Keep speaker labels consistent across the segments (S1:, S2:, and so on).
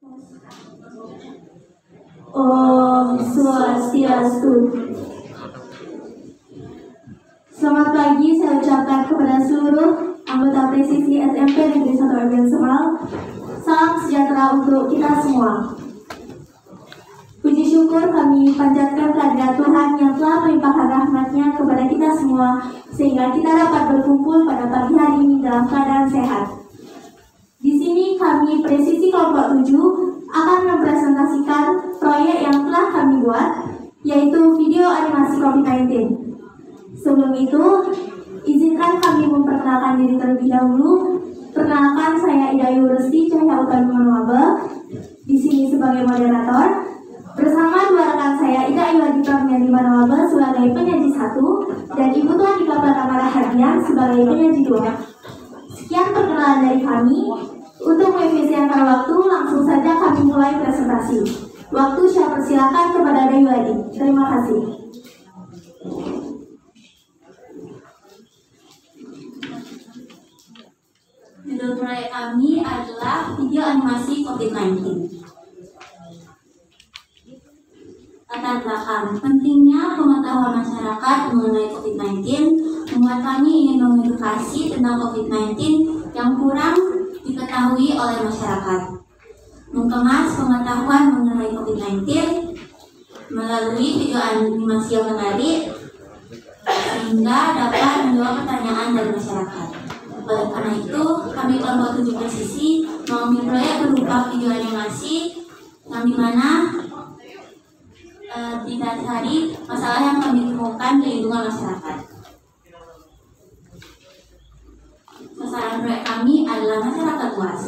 S1: Om Swastiastu. Selamat pagi saya ucapkan kepada seluruh anggota presisi SMP Negeri 1 Arben Semal. Salam sejahtera untuk kita semua. Puji syukur kami panjatkan kehadirat Tuhan yang telah melimpahkan rahmat-Nya kepada kita semua, sehingga kita dapat berkumpul pada pagi hari ini dalam keadaan sehat. Di sini kami presisi kelompok 7 akan mempresentasikan proyek yang telah kami buat, yaitu video animasi COVID-19. Sebelum itu, izinkan kami memperkenalkan diri terlebih dahulu. Perkenalkan, saya Ida Yuresti Cahya Utami Manuabe, di sini sebagai moderator. Bersama dua rekan saya, Ida Iwadita Miani Manuabe sebagai penyaji 1 dan Ibu Tuan Ika Pratama Rahadian sebagai penyaji 2. Sekian perkenalan dari kami. Untuk mengefisienkan waktu, langsung saja kami mulai presentasi. Waktu saya persilakan kepada Ida Iwadi. Terima kasih.
S2: Judul proyek kami adalah video animasi COVID-19. Latar belakang, pentingnya pengetahuan masyarakat mengenai COVID-19 membuat kami ingin mengedukasi tentang COVID-19 yang kurang diketahui oleh masyarakat. Mengemas pengetahuan mengenai COVID-19 melalui video animasi yang menarik sehingga dapat menjawab pertanyaan dari masyarakat. Oleh karena itu, kami kelompok 7 presisi mengambil proyek berupa video animasi yang dimana didasari masalah yang kami temukan di lingkungan masyarakat. Sasaran proyek kami adalah masyarakat luas.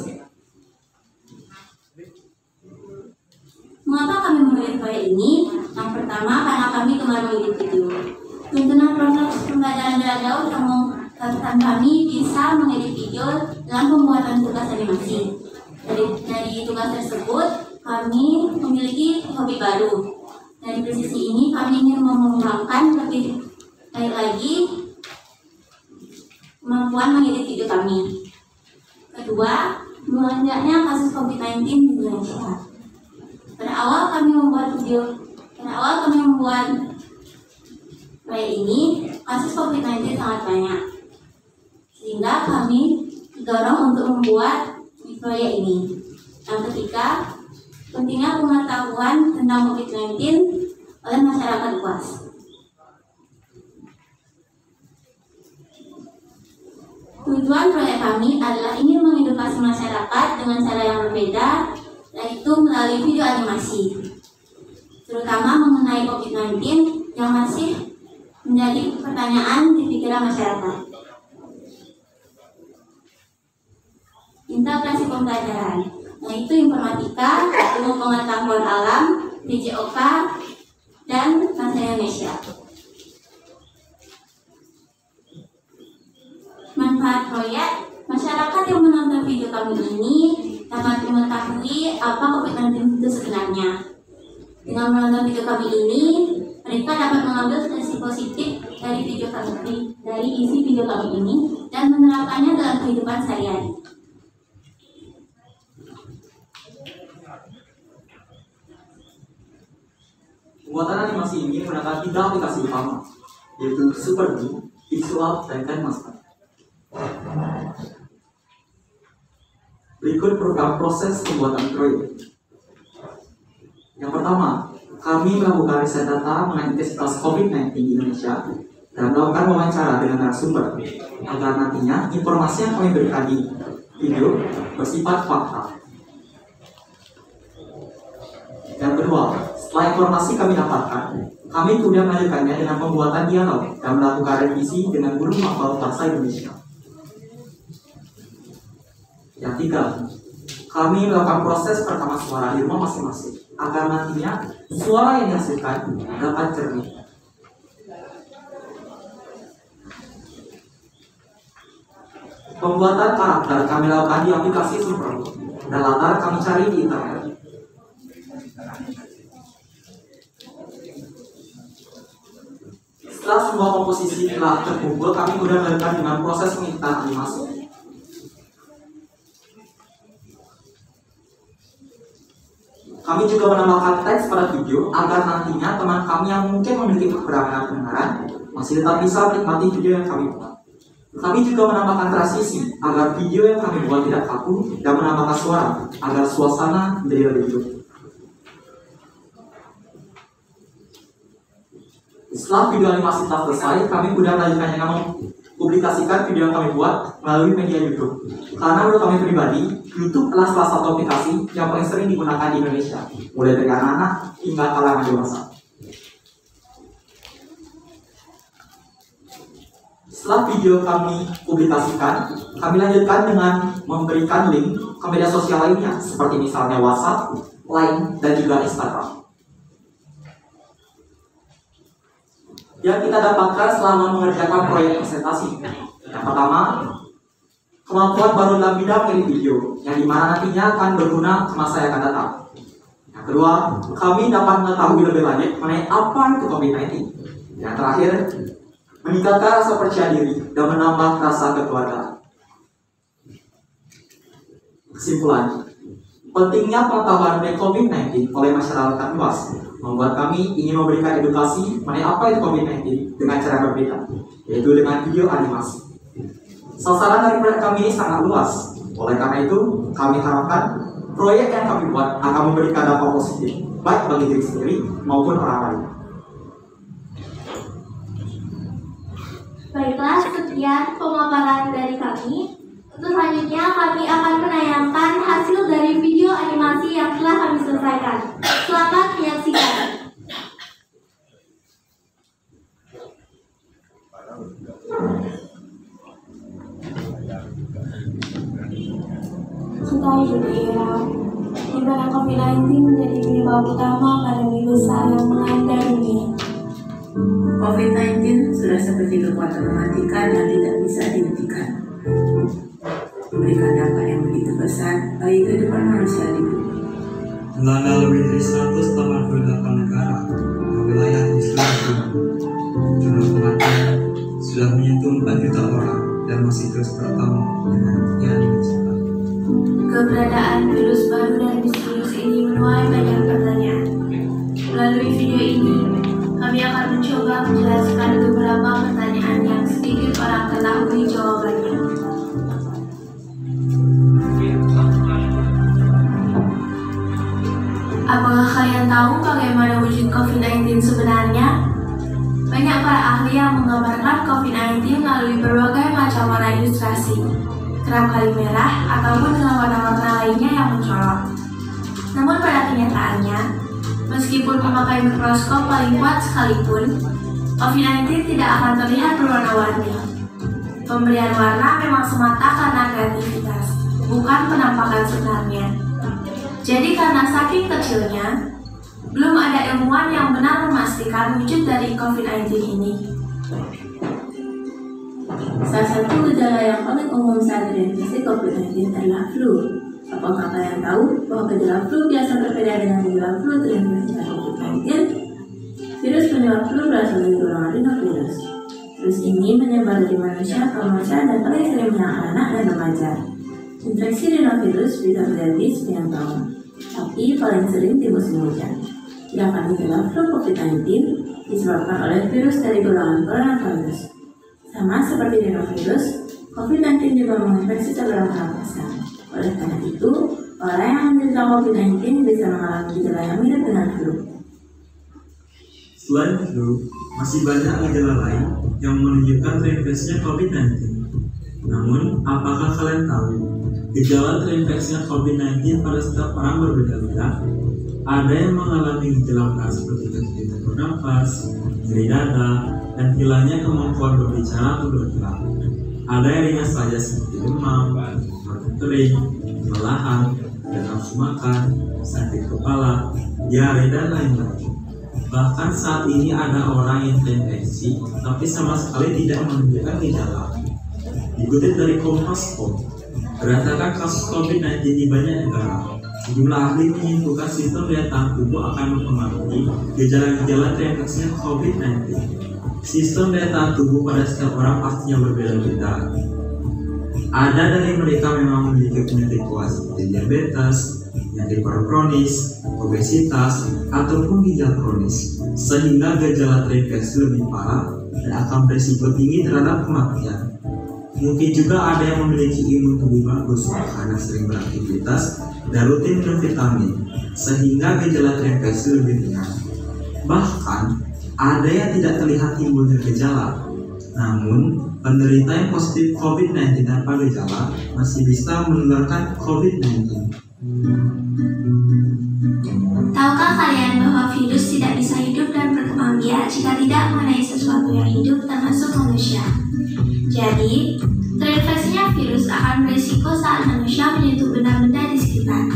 S2: Mengapa kami memilih proyek ini? Yang pertama, karena kami gemar mengedit video. Tuntunan proses pembelajaran jarak jauh yang mengharuskan kami bisa mengedit video dalam pembuatan tugas animasi. Dari tugas tersebut, kami memiliki hobi baru. Dari presisi ini, kami ingin mengembangkan lebih baik lagi kemampuan mengedit video kami. Kedua, melonjaknya kasus COVID-19 di Indonesia. Pada awal kami membuat proyek ini, kasus COVID-19 sangat banyak. Sehingga kami didorong untuk membuat proyek ini. Yang ketiga, pentingnya pengetahuan tentang COVID-19 oleh masyarakat luas. Tujuan proyek kami adalah ingin mengedukasi masyarakat dengan cara yang berbeda, yaitu melalui video animasi, terutama mengenai COVID-19 yang masih menjadi pertanyaan di pikiran masyarakat. Integrasi pembelajaran, yaitu informatika, ilmu pengetahuan alam, PJOK, dan bahasa Indonesia. Manfaat proyek, masyarakat yang menonton video kami ini dapat mengetahui apa COVID-19 itu sebenarnya. Dengan menonton video kami ini, mereka dapat mengambil sisi positif dari isi video kami ini dan menerapkannya dalam kehidupan sehari-hari.
S3: Pembuatan animasi ini menggunakan 3 aplikasi utama, yaitu Super-D, Visual, dan KineMaster. Berikut program proses pembuatan proyek. Yang pertama, kami melakukan riset data mengenai intensitas COVID-19 di Indonesia dan melakukan wawancara dengan narasumber agar nantinya informasi yang kami berikan di video bersifat fakta. Yang kedua, setelah informasi kami dapatkan, kami kemudian melanjutkannya dengan pembuatan dialog dan melakukan revisi dengan guru hafal bahasa Indonesia. Yang tiga, kami melakukan proses perekaman suara di rumah masing-masing agar nantinya suara yang dihasilkan dapat jernih. Pembuatan karakter kami lakukan di aplikasi Super-D dan latar kami cari di internet. Setelah semua komposisi telah terkumpul, kami sudah melakukan dengan proses pengeditan animasi. Kami juga menambahkan teks pada video agar nantinya teman kami yang mungkin memiliki kekurangan pendengaran masih tetap bisa menikmati video yang kami buat. Kami juga menambahkan transisi agar video yang kami buat tidak kaku dan menambahkan suara agar suasana menjadi lebih hidup. Setelah video animasi telah selesai, kami sudah melanjutkan dengan mempublikasikan video yang kami buat melalui media YouTube. Karena menurut kami pribadi, YouTube adalah salah satu aplikasi yang paling sering digunakan di Indonesia, mulai dari anak-anak hingga kalangan dewasa. Setelah video kami publikasikan, kami lanjutkan dengan memberikan link ke media sosial lainnya, seperti misalnya WhatsApp, Line, dan juga Instagram. Yang kita dapatkan selama mengerjakan proyek presentasi. Yang pertama, kemampuan baru dalam bidang edit video, yang dimana nantinya akan berguna ke masa yang akan datang. Yang kedua, kami dapat mengetahui lebih lanjut mengenai apa itu COVID-19. Yang terakhir, meningkatkan rasa percaya diri dan menambah rasa kekeluargaan. Kesimpulan, pentingnya pengetahuan mengenai COVID-19 oleh masyarakat luas membuat kami ingin memberikan edukasi mengenai apa itu COVID-19 dengan cara berbeda, yaitu dengan video animasi. Sasaran dari proyek kami ini sangat luas, oleh karena itu kami harapkan proyek yang kami buat akan memberikan dampak positif, baik bagi diri sendiri maupun orang lain.
S1: Baiklah, sekian pemaparan dari kami. Untuk selanjutnya kami akan menayangkan hasil dari video animasi yang telah kami selesaikan. Selamat menyaksikan.
S4: Kita hidup di era di mana COVID-19 menjadi penyebab utama pandemi besar yang melanda dunia.
S5: COVID-19 sudah seperti kekuatan mematikan yang tidak bisa dihentikan, memberikan dampak yang begitu besar bagi kehidupan manusia di bumi.
S6: Melanda lebih dari 188 negara dan wilayah di seluruh dunia. Jumlah kematian sudah menyentuh 4 juta orang dan masih terus bertambah dengan kian cepat.
S4: Keberadaan virus baru dan misterius ini menuai banyak pertanyaan. Melalui video ini, kami akan mencoba menjelaskan beberapa pertanyaan yang sedikit orang ketahui jawabannya. Apakah kalian tahu bagaimana wujud COVID-19 sebenarnya? Banyak para ahli yang menggambarkan COVID-19 melalui berbagai macam warna ilustrasi, kerap kali merah, ataupun dengan warna-warna lainnya yang mencolok. Namun pada kenyataannya, meskipun memakai mikroskop paling kuat sekalipun, COVID-19 tidak akan terlihat berwarna-warni. Pemberian warna memang semata karena kreativitas, bukan penampakan sebenarnya. Jadi karena saking kecilnya, belum ada ilmuwan yang benar memastikan wujud dari COVID-19 ini.
S2: Salah satu gejala yang paling umum saat terinfeksi COVID-19 adalah flu. Apakah kalian tahu bahwa gejala flu biasa berbeda dengan gejala flu terinfeksi COVID-19? Virus penyebab flu berasal dari golongan rhinovirus. Virus ini menyebar dari manusia ke manusia dan paling sering menyerang anak dan remaja. Infeksi rhinovirus bisa terjadi sepanjang tahun, tapi paling sering di musim hujan. Sedangkan gejala flu COVID-19 disebabkan oleh virus dari golongan coronavirus. Sama seperti rhinovirus, COVID-19 juga menginfeksi saluran pernapasan. Oleh karena itu, orang yang menderita COVID-19 bisa mengalami gejala yang mirip dengan flu.
S6: Selain flu, masih banyak gejala lain yang menunjukkan terinfeksinya COVID-19. Namun, apakah kalian tahu gejala terinfeksinya COVID-19 pada setiap orang berbeda-beda? Ada yang mengalami gejala berat seperti kesulitan bernafas, nyeri dada, dan hilangnya kemampuan berbicara atau bergerak. Ada yang ringan saja seperti demam, batuk kering, kelelahan, dan nafsu makan, sakit kepala, diare, dan lain-lain. Bahkan saat ini ada orang yang terinfeksi, tapi sama sekali tidak menunjukkan gejala. Dikutip dari Kompas.com, berdasarkan kasus COVID-19 di banyak negara, sejumlah ahli menyimpulkan sistem daya tahan tubuh akan mempengaruhi gejala-gejala terinfeksi COVID-19. Sistem daya tahan tubuh pada setiap orang pastinya berbeda-beda. Ada dari mereka memang memiliki penyakit kuat seperti diabetes, penyakit kronis, obesitas, ataupun ginjal kronis, sehingga gejala terinfeksi lebih parah dan akan berisiko tinggi terhadap kematian. Mungkin juga ada yang memiliki imun tubuh bagus karena sering beraktivitas dan rutin minum vitamin, sehingga gejala terinfeksi lebih ringan. Bahkan, ada yang tidak terlihat timbulnya gejala, namun penderita yang positif COVID-19 tanpa gejala masih bisa menularkan COVID-19.
S4: Tahukah kalian bahwa virus tidak bisa hidup dan berkembang biak jika tidak mengenai sesuatu yang hidup termasuk manusia? Jadi, terinfeksinya virus akan berisiko saat manusia menyentuh benda-benda di sekitar.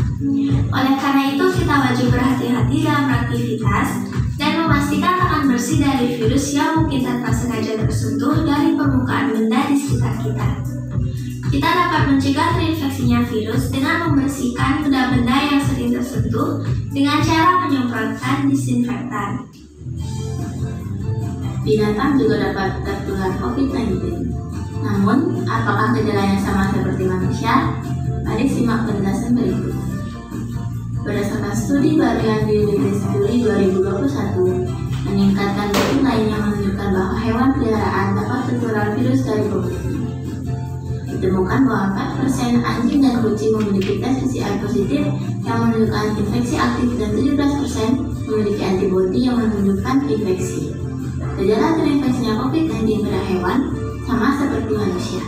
S4: Oleh karena itu, kita wajib berhati-hati dalam beraktivitas dan memastikan tangan bersih dari virus yang mungkin tanpa sengaja tersentuh dari permukaan benda di sekitar kita. Kita dapat mencegah terinfeksinya virus dengan membersihkan benda-benda yang sering tersentuh dengan cara menyemprotkan disinfektan.
S2: Binatang juga dapat tertular COVID-19. Namun, apakah gejalanya sama seperti manusia? Mari simak penjelasan berikut. Berdasarkan studi baru yang dirilis Juli 2021, meningkatkan bukti lainnya menunjukkan bahwa hewan peliharaan dapat tertular virus dari COVID. Ditemukan bahwa 4% anjing dan kucing memiliki tes PCR positif yang menunjukkan infeksi aktif dan 17% memiliki antibodi yang menunjukkan infeksi. Gejala terinfeksinya COVID-19 pada hewan sama seperti manusia.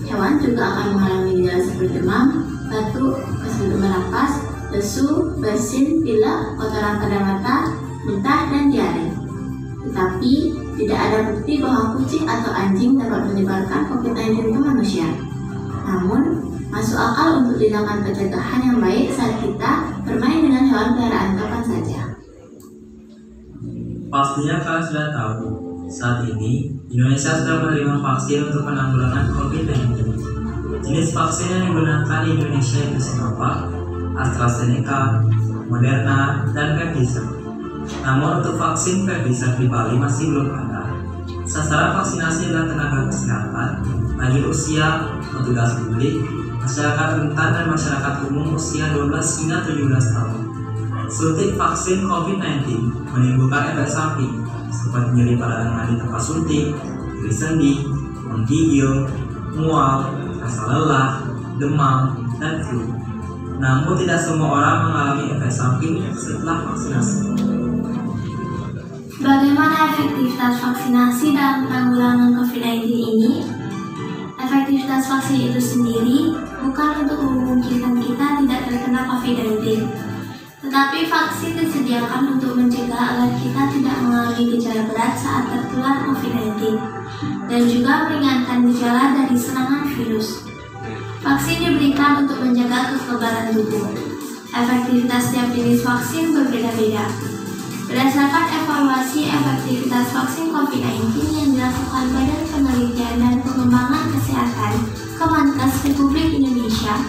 S2: Hewan juga akan mengalami gejala seperti demam, batuk, kesulitan bernafas, lesu, bersin, pilek, kotoran pada mata, muntah, dan diare. Tetapi, tidak ada bukti bahwa kucing atau anjing dapat menyebarkan COVID-19 ke manusia. Namun, masuk akal untuk dilakukan pencegahan yang baik saat kita bermain dengan hewan peliharaan kapan saja.
S6: Pastinya kalian sudah tahu, saat ini Indonesia sudah menerima vaksin untuk penanggulangan COVID-19. Jenis vaksin yang digunakan di Indonesia itu Sinovac, AstraZeneca, Moderna, dan Pfizer. Namun untuk vaksin Pfizer di Bali masih belum ada. Sasaran vaksinasi adalah tenaga kesehatan, lanjut usia, petugas publik, masyarakat rentan, dan masyarakat umum usia 12 hingga 17 tahun. Suntik vaksin COVID-19 menimbulkan efek samping seperti nyeri pada lengan di tempat suntik, nyeri sendi, menggigil, mual, rasa lelah, demam, dan flu. Namun tidak semua orang mengalami efek samping setelah vaksinasi.
S4: Bagaimana efektivitas vaksinasi dalam penanggulangan COVID-19 ini? Efektivitas vaksin itu sendiri bukan untuk memungkinkan kita tidak terkena COVID-19, tetapi vaksin disediakan untuk mencegah agar kita tidak mengalami gejala berat saat tertular COVID-19 dan juga meringankan gejala dari serangan virus. Vaksin diberikan untuk menjaga kekebalan tubuh. Efektivitas setiap jenis vaksin berbeda-beda. Berdasarkan evaluasi efektivitas vaksin COVID-19 yang dilakukan Badan Penelitian dan Pengembangan Kesehatan Kemenkes Republik Indonesia,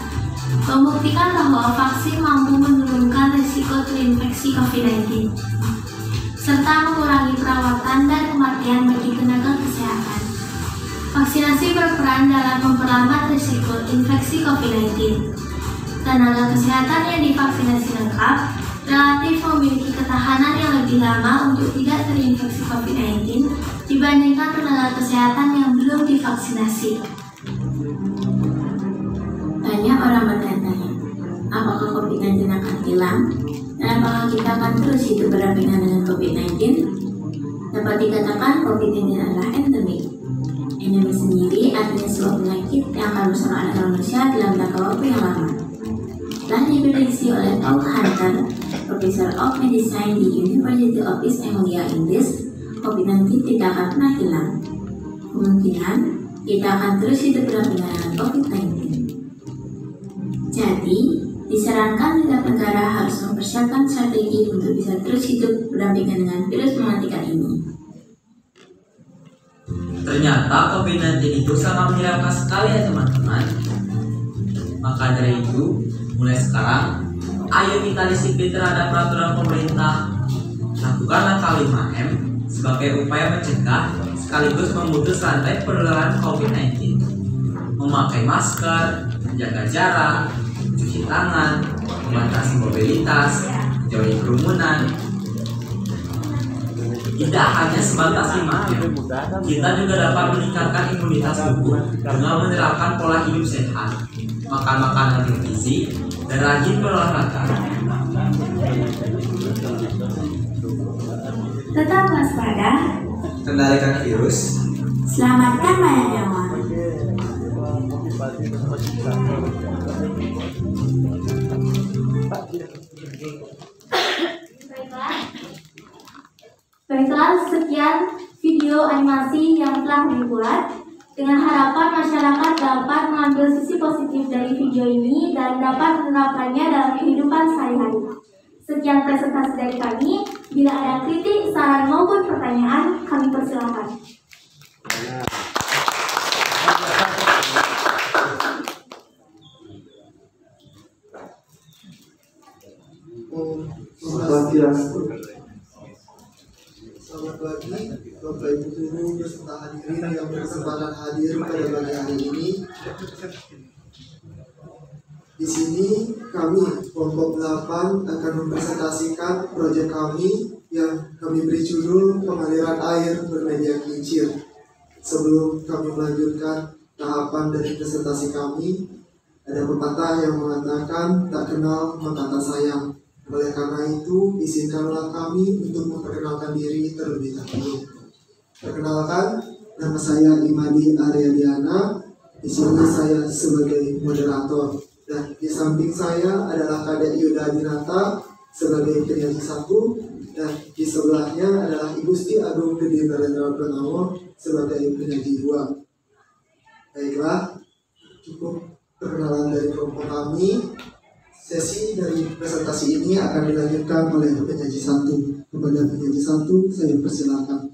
S4: membuktikan bahwa vaksin mampu menurunkan risiko terinfeksi COVID-19 serta mengurangi perawatan dan kematian bagi tenaga kesehatan. Vaksinasi berperan dalam memperlambat risiko infeksi COVID-19. Tenaga kesehatan yang divaksinasi lengkap relatif memiliki ketahanan yang lebih lama untuk tidak terinfeksi COVID-19 dibandingkan tenaga kesehatan yang belum divaksinasi.
S2: Banyak orang bertanya-tanya, apakah COVID-19 akan hilang? Dan apakah kita akan terus hidup berdampingan dengan COVID-19? Dapat dikatakan COVID-19 adalah endemik. Endemik sendiri artinya sebuah penyakit yang akan bersama dengan manusia dalam jangka waktu yang lama. Telah diprediksi oleh Paul Hunter, Professor of Medicine di University of East Anglia, Inggris, COVID-19 tidak akan pernah hilang. Kemungkinan kita akan terus hidup berdampingan dengan COVID-19. Jadi, disarankan setiap negara harus mempersiapkan strategi untuk bisa terus hidup berdampingan dengan virus mematikan ini.
S6: Ternyata COVID-19 itu sangat menyeramkan sekali ya teman-teman. Maka dari itu, mulai sekarang, ayo kita disiplin terhadap peraturan pemerintah. Lakukan langkah 5M sebagai upaya mencegah sekaligus memutus rantai penularan COVID-19. Memakai masker, menjaga jarak, cuci
S7: mencuci tangan, membatasi mobilitas, menjauhi kerumunan. Tidak hanya sebatas lima, kita juga dapat meningkatkan imunitas tubuh dengan menerapkan pola hidup sehat, makan makanan bergizi, dan rajin berolahraga.
S4: Tetap waspada,
S3: Kendalikan virus.
S4: selamatkan banyak nyawa.
S1: Baiklah, sekian video animasi yang telah dibuat dengan harapan masyarakat dapat mengambil sisi positif dari video ini dan dapat menerapkannya dalam kehidupan sehari-hari. Sekian presentasi dari kami. Bila ada kritik, saran maupun pertanyaan, kami persilakan.
S8: Selamat pagi, Bapak Ibu Guru beserta hadirin yang berkesempatan hadir pada pagi hari ini. Di sini kami kelompok 8 akan mempresentasikan proyek kami yang kami beri judul pengaliran air bermedia kincir. Sebelum kami melanjutkan tahapan dari presentasi kami, ada pepatah yang mengatakan tak kenal maka tak sayang. Oleh karena itu, izinkanlah kami untuk memperkenalkan diri terlebih dahulu. Perkenalkan, nama saya Imadi Aryadiana. Di sini saya sebagai moderator. Dan di samping saya adalah Kadek Yuda Dinata sebagai penyaji 1. Dan di sebelahnya adalah Ibu Sti Agung Gede Narendra Pranowo sebagai penyaji 2. Baiklah, cukup perkenalan dari kelompok kami. Sesi dari presentasi ini akan dilanjutkan oleh penyaji 1. Kepada penyaji 1, saya persilakan.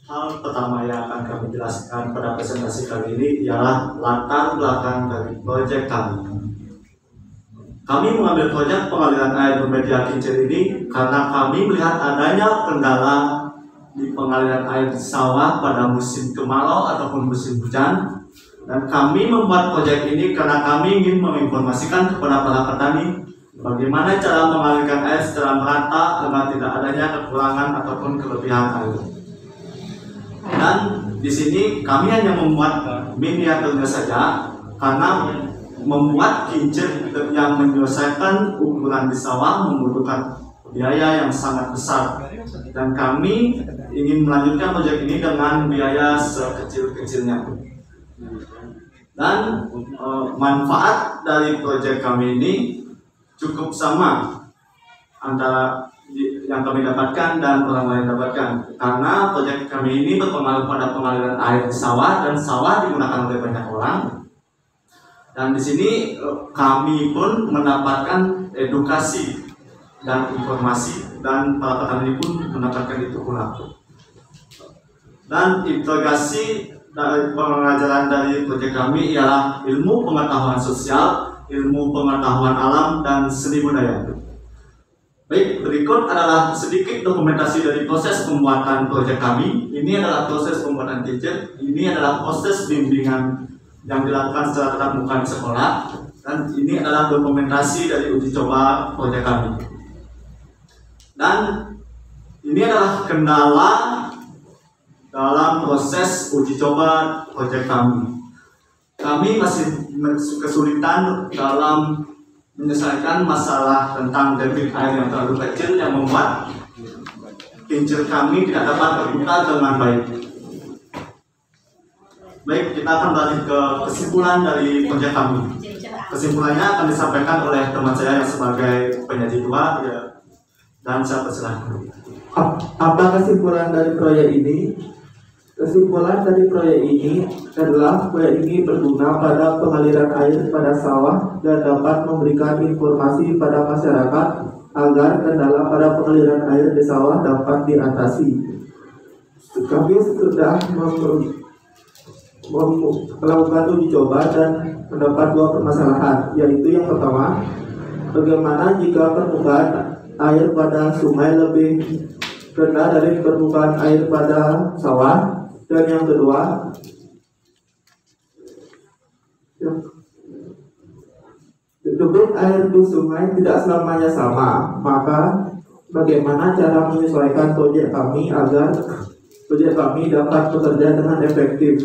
S9: Hal pertama yang akan kami jelaskan pada presentasi kali ini ialah latar belakang dari proyek kami. Kami mengambil proyek pengaliran air bermedia kincir ini karena kami melihat adanya kendala di pengaliran air di sawah pada musim kemarau ataupun musim hujan. Dan kami membuat proyek ini karena kami ingin menginformasikan kepada para petani bagaimana cara mengalirkan air secara merata agar tidak adanya kekurangan ataupun kelebihan air. Dan di sini kami hanya membuat miniaturnya saja karena membuat kincir yang menyelesaikan ukuran di sawah membutuhkan biaya yang sangat besar. Dan kami ingin melanjutkan proyek ini dengan biaya sekecil-kecilnya. Dan manfaat dari proyek kami ini cukup sama antara yang kami dapatkan dan orang lain dapatkan, karena proyek kami ini berpengaruh pada pengaliran air di sawah dan sawah digunakan oleh banyak orang. Dan di sini kami pun mendapatkan edukasi dan informasi, dan para petani pun mendapatkan itu pula. Dan integrasi dari pengajaran dari proyek kami ialah ilmu pengetahuan sosial, ilmu pengetahuan alam, dan seni budaya. Baik, berikut adalah sedikit dokumentasi dari proses pembuatan proyek kami. Ini adalah proses pembuatan kincir, ini adalah proses bimbingan yang dilakukan secara tatap muka di sekolah, dan ini adalah dokumentasi dari uji coba proyek kami. Dan ini adalah kendala dalam proses uji coba proyek kami. Kami masih kesulitan dalam menyelesaikan masalah tentang debit air yang terlalu kecil yang membuat kincir kami tidak dapat terbuka dengan baik. Baik, kita akan beralih ke kesimpulan dari proyek kami. Kesimpulannya akan disampaikan oleh teman saya yang sebagai penyaji 2, ya, dan saya persilahkan.
S10: Apa kesimpulan dari proyek ini? Kesimpulan dari proyek ini adalah proyek ini berguna pada pengaliran air pada sawah dan dapat memberikan informasi pada masyarakat agar kendala pada pengaliran air di sawah dapat diatasi. Kami sudah melakukan uji coba dan mendapat 2 permasalahan, yaitu yang pertama, bagaimana jika permukaan air pada sungai lebih rendah dari permukaan air pada sawah. Dan yang kedua Debit air di sungai tidak selamanya sama, maka bagaimana cara menyesuaikan proyek kami agar proyek kami dapat bekerja dengan efektif?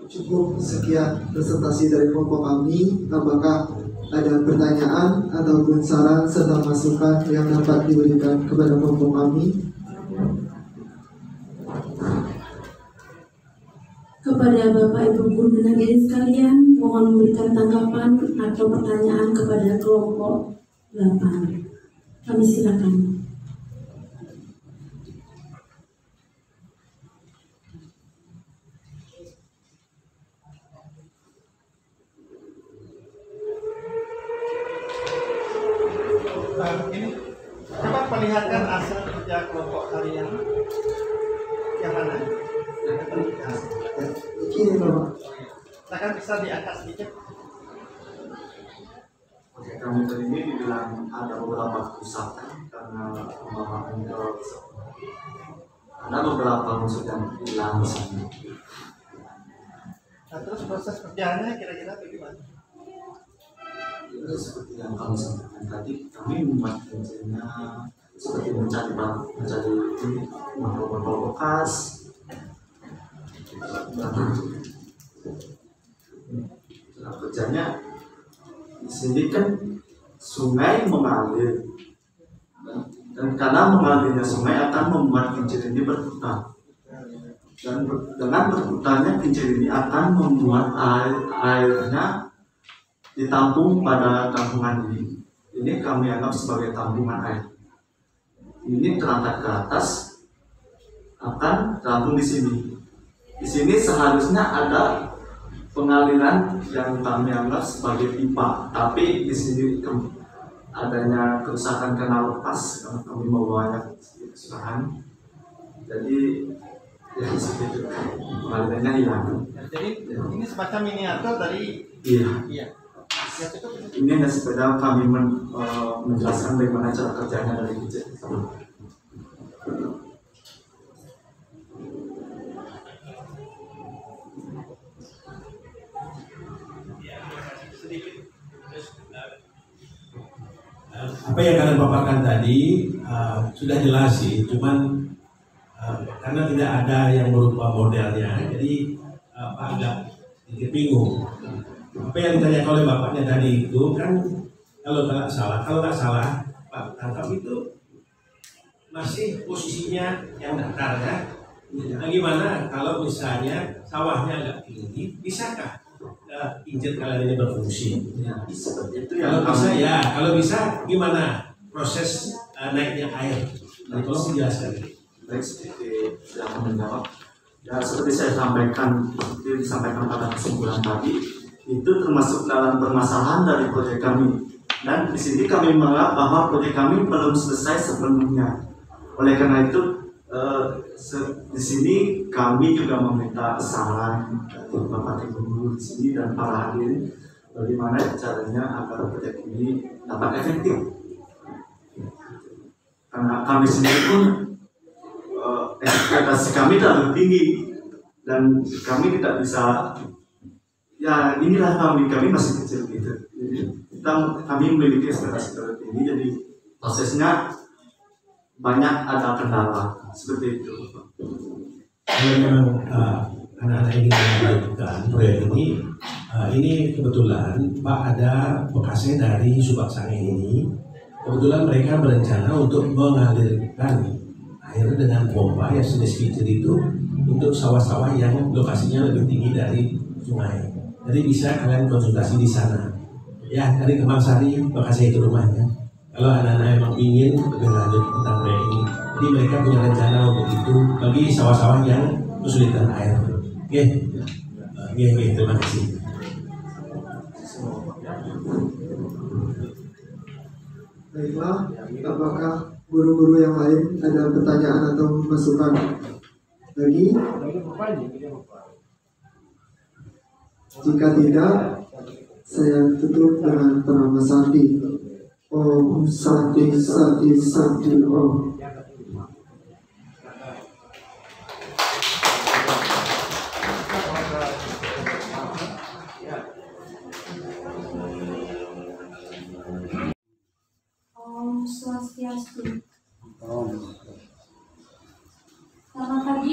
S8: Cukup sekian presentasi dari kelompok kami. Apakah ada pertanyaan ataupun saran serta masukan yang dapat diberikan kepada kelompok kami?
S11: Kepada Bapak Ibu Guru dan hadirin sekalian, mohon memberikan tanggapan atau pertanyaan kepada kelompok 8. Kami silakan.
S12: Ini dapat melihatkan hasil kerja kelompok kalian yang mana?
S8: Ini Bapak.
S12: Silakan bisa diangkat sedikit.
S9: Oke, kami tadi ini dibilang ada beberapa kerusakan karena pembawaannya ada beberapa unsur yang hilang di sini.
S12: Nah, terus proses kerjanya kira-kira bagaimana?
S9: Itu seperti yang kami sampaikan tadi, kami membuat kerjanya seperti mencari botol bekas. Nah, kerjanya di sini kan sungai mengalir, dan karena mengalirnya sungai akan membuat kincir ini berputar, dan dengan berputarnya kincir ini akan membuat airnya ditampung pada tampungan ini. Ini kami anggap sebagai tampungan air. Ini terangkat ke atas akan terapung di sini. Di sini seharusnya ada pengaliran yang kami anggap sebagai pipa, tapi di sini adanya kerusakan kanal lepas karena kami membawanya kesusahan. Jadi ya seperti itu, pengalirannya hilang.
S12: Jadi ini semacam miniatur dari
S9: Iya. Ini hanya sekedar kami menjelaskan bagaimana cara kerjanya dari kecil.
S13: Apa yang kalian paparkan tadi sudah jelas sih, cuman karena tidak ada yang berupa modelnya, jadi Pak agak sedikit bingung. Apa yang ditanyakan oleh bapaknya tadi itu kan kalau nggak salah Pak tangkap itu masih posisinya yang datar ya. Nah, gimana kalau misalnya sawahnya agak tinggi, bisakah kincir kalian ini berfungsi?
S9: Ya, seperti itu
S13: Kalau bisa ya, kalau bisa gimana proses naiknya air? Nah, tolong dijelaskan.
S9: Baik, seperti yang menjawab. Ya, seperti saya sampaikan, seperti disampaikan pada kesimpulan tadi, itu termasuk dalam permasalahan dari proyek kami. Dan di sini kami menganggap bahwa proyek kami belum selesai sepenuhnya. Oleh karena itu, di sini kami juga meminta saran dari Bapak Ibu Guru di sini dan para hadirin bagaimana caranya agar proyek ini dapat efektif. Karena kami sendiri pun ekspektasi kami terlalu tinggi dan kami tidak bisa. Ya inilah kami masih kecil gitu. Jadi kami memiliki ekspektasi terlalu tinggi, jadi prosesnya banyak ada kendala seperti itu.
S13: Kalau memang anak-anak ini melanjutkan proyek ini kebetulan Pak ada bekasnya dari Subak Sange ini. Kebetulan mereka berencana untuk mengalirkan air dengan pompa yang jenis kincir itu untuk sawah-sawah yang lokasinya lebih tinggi dari sungai. Jadi bisa kalian konsultasi di sana. Ya, dari Kemang Sari, Bekasi itu rumahnya. Kalau anak-anak memang ingin lebih lanjut tentang proyek ini, jadi mereka punya rencana untuk itu bagi sawah-sawah yang kesulitan air. Oke, terima kasih.
S8: Baiklah, apakah guru-guru yang lain ada pertanyaan atau masukan lagi? Jika tidak, saya tutup dengan penama sandi. Om Sandi Sandi Sandi Om.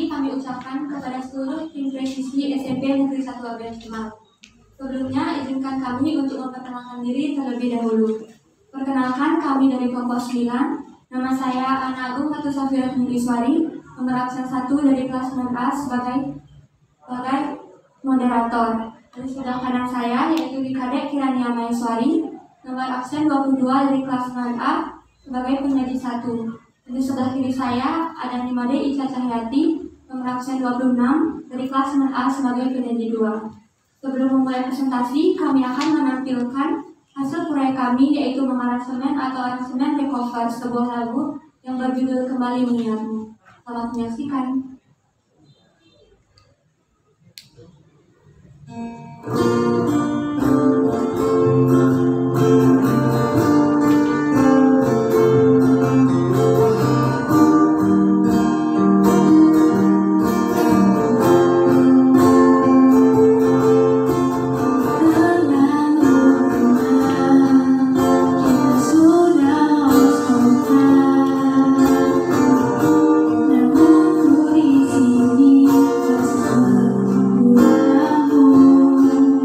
S14: pagi kami ucapkan kepada seluruh tim presisi SMP Negeri 1 Aben Kemal. Sebelumnya, izinkan kami untuk memperkenalkan diri terlebih dahulu. Perkenalkan, kami dari kelompok 9. Nama saya Ana Agung Ratu Safirat Iswari, nomor absen 1 dari kelas 9A sebagai moderator. Dan sebelah kanan saya yaitu Dikadek Kirania Maeswari, nomor absen 22 dari kelas 9A sebagai penyaji 1. Di sebelah kiri saya ada Nimade Ica Cahyati, nomor absen 26 dari kelas 9A sebagai penyaji 2. Sebelum memulai presentasi, kami akan menampilkan hasil proyek kami yaitu mengaransemen atau aransemen recover sebuah lagu yang berjudul Kembali Mengingatmu. Selamat menyaksikan.
S15: Namun ku di sini masih menunggu kamu.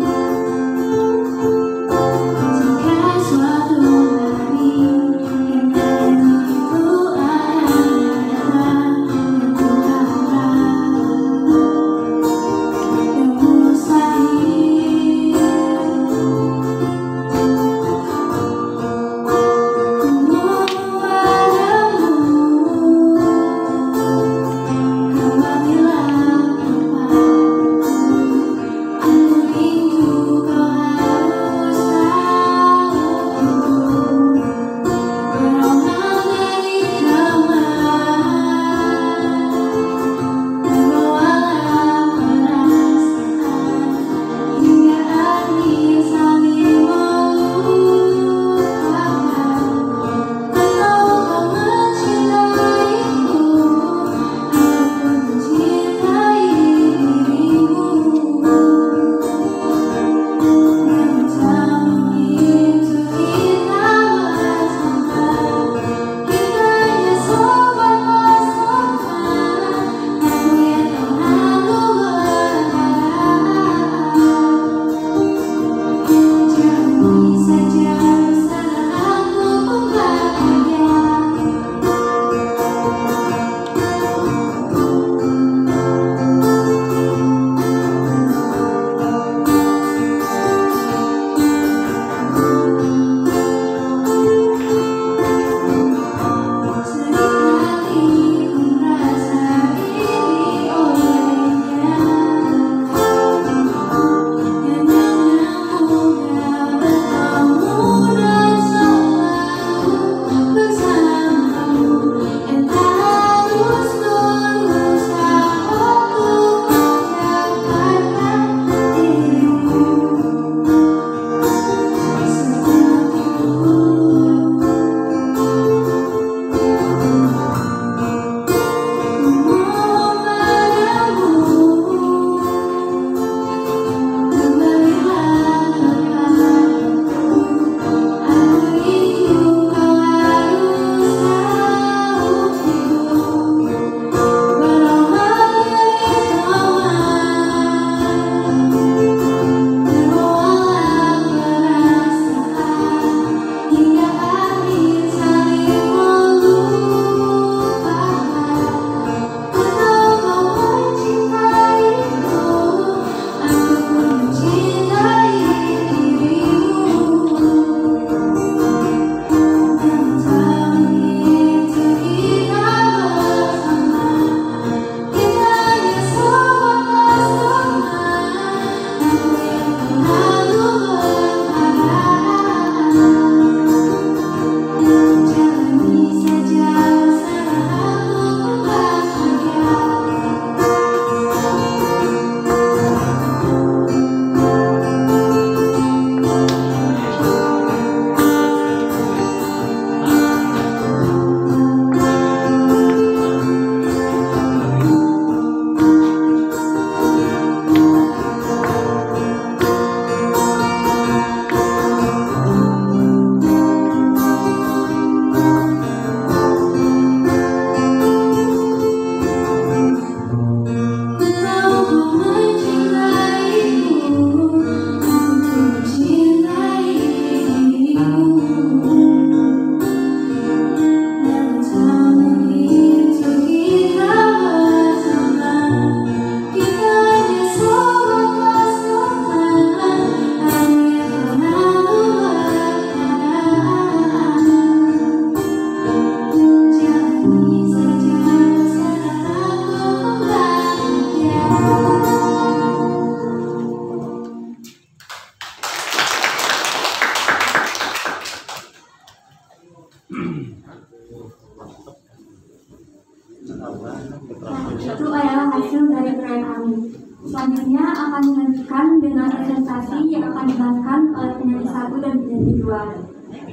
S14: adalah hasil dari proyek kami. Selanjutnya akan dilanjutkan dengan presentasi yang akan dilakukan oleh penyanyi 1 dan penyanyi 2.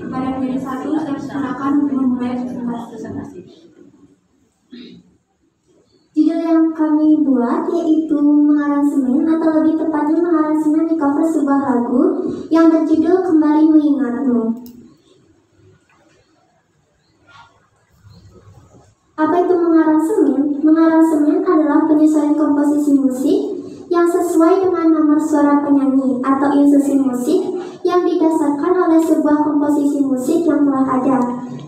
S14: Kepada penyanyi 1, saya silakan untuk memulai presentasi.
S1: Judul yang kami buat yaitu mengaransemen atau lebih tepatnya mengaransemen di cover sebuah lagu yang berjudul Kembali Mengingatmu. Apa itu mengaransemen? Mengaransemen adalah penyesuaian komposisi musik yang sesuai dengan nomor suara penyanyi atau instruksi musik yang didasarkan oleh sebuah komposisi musik yang telah ada,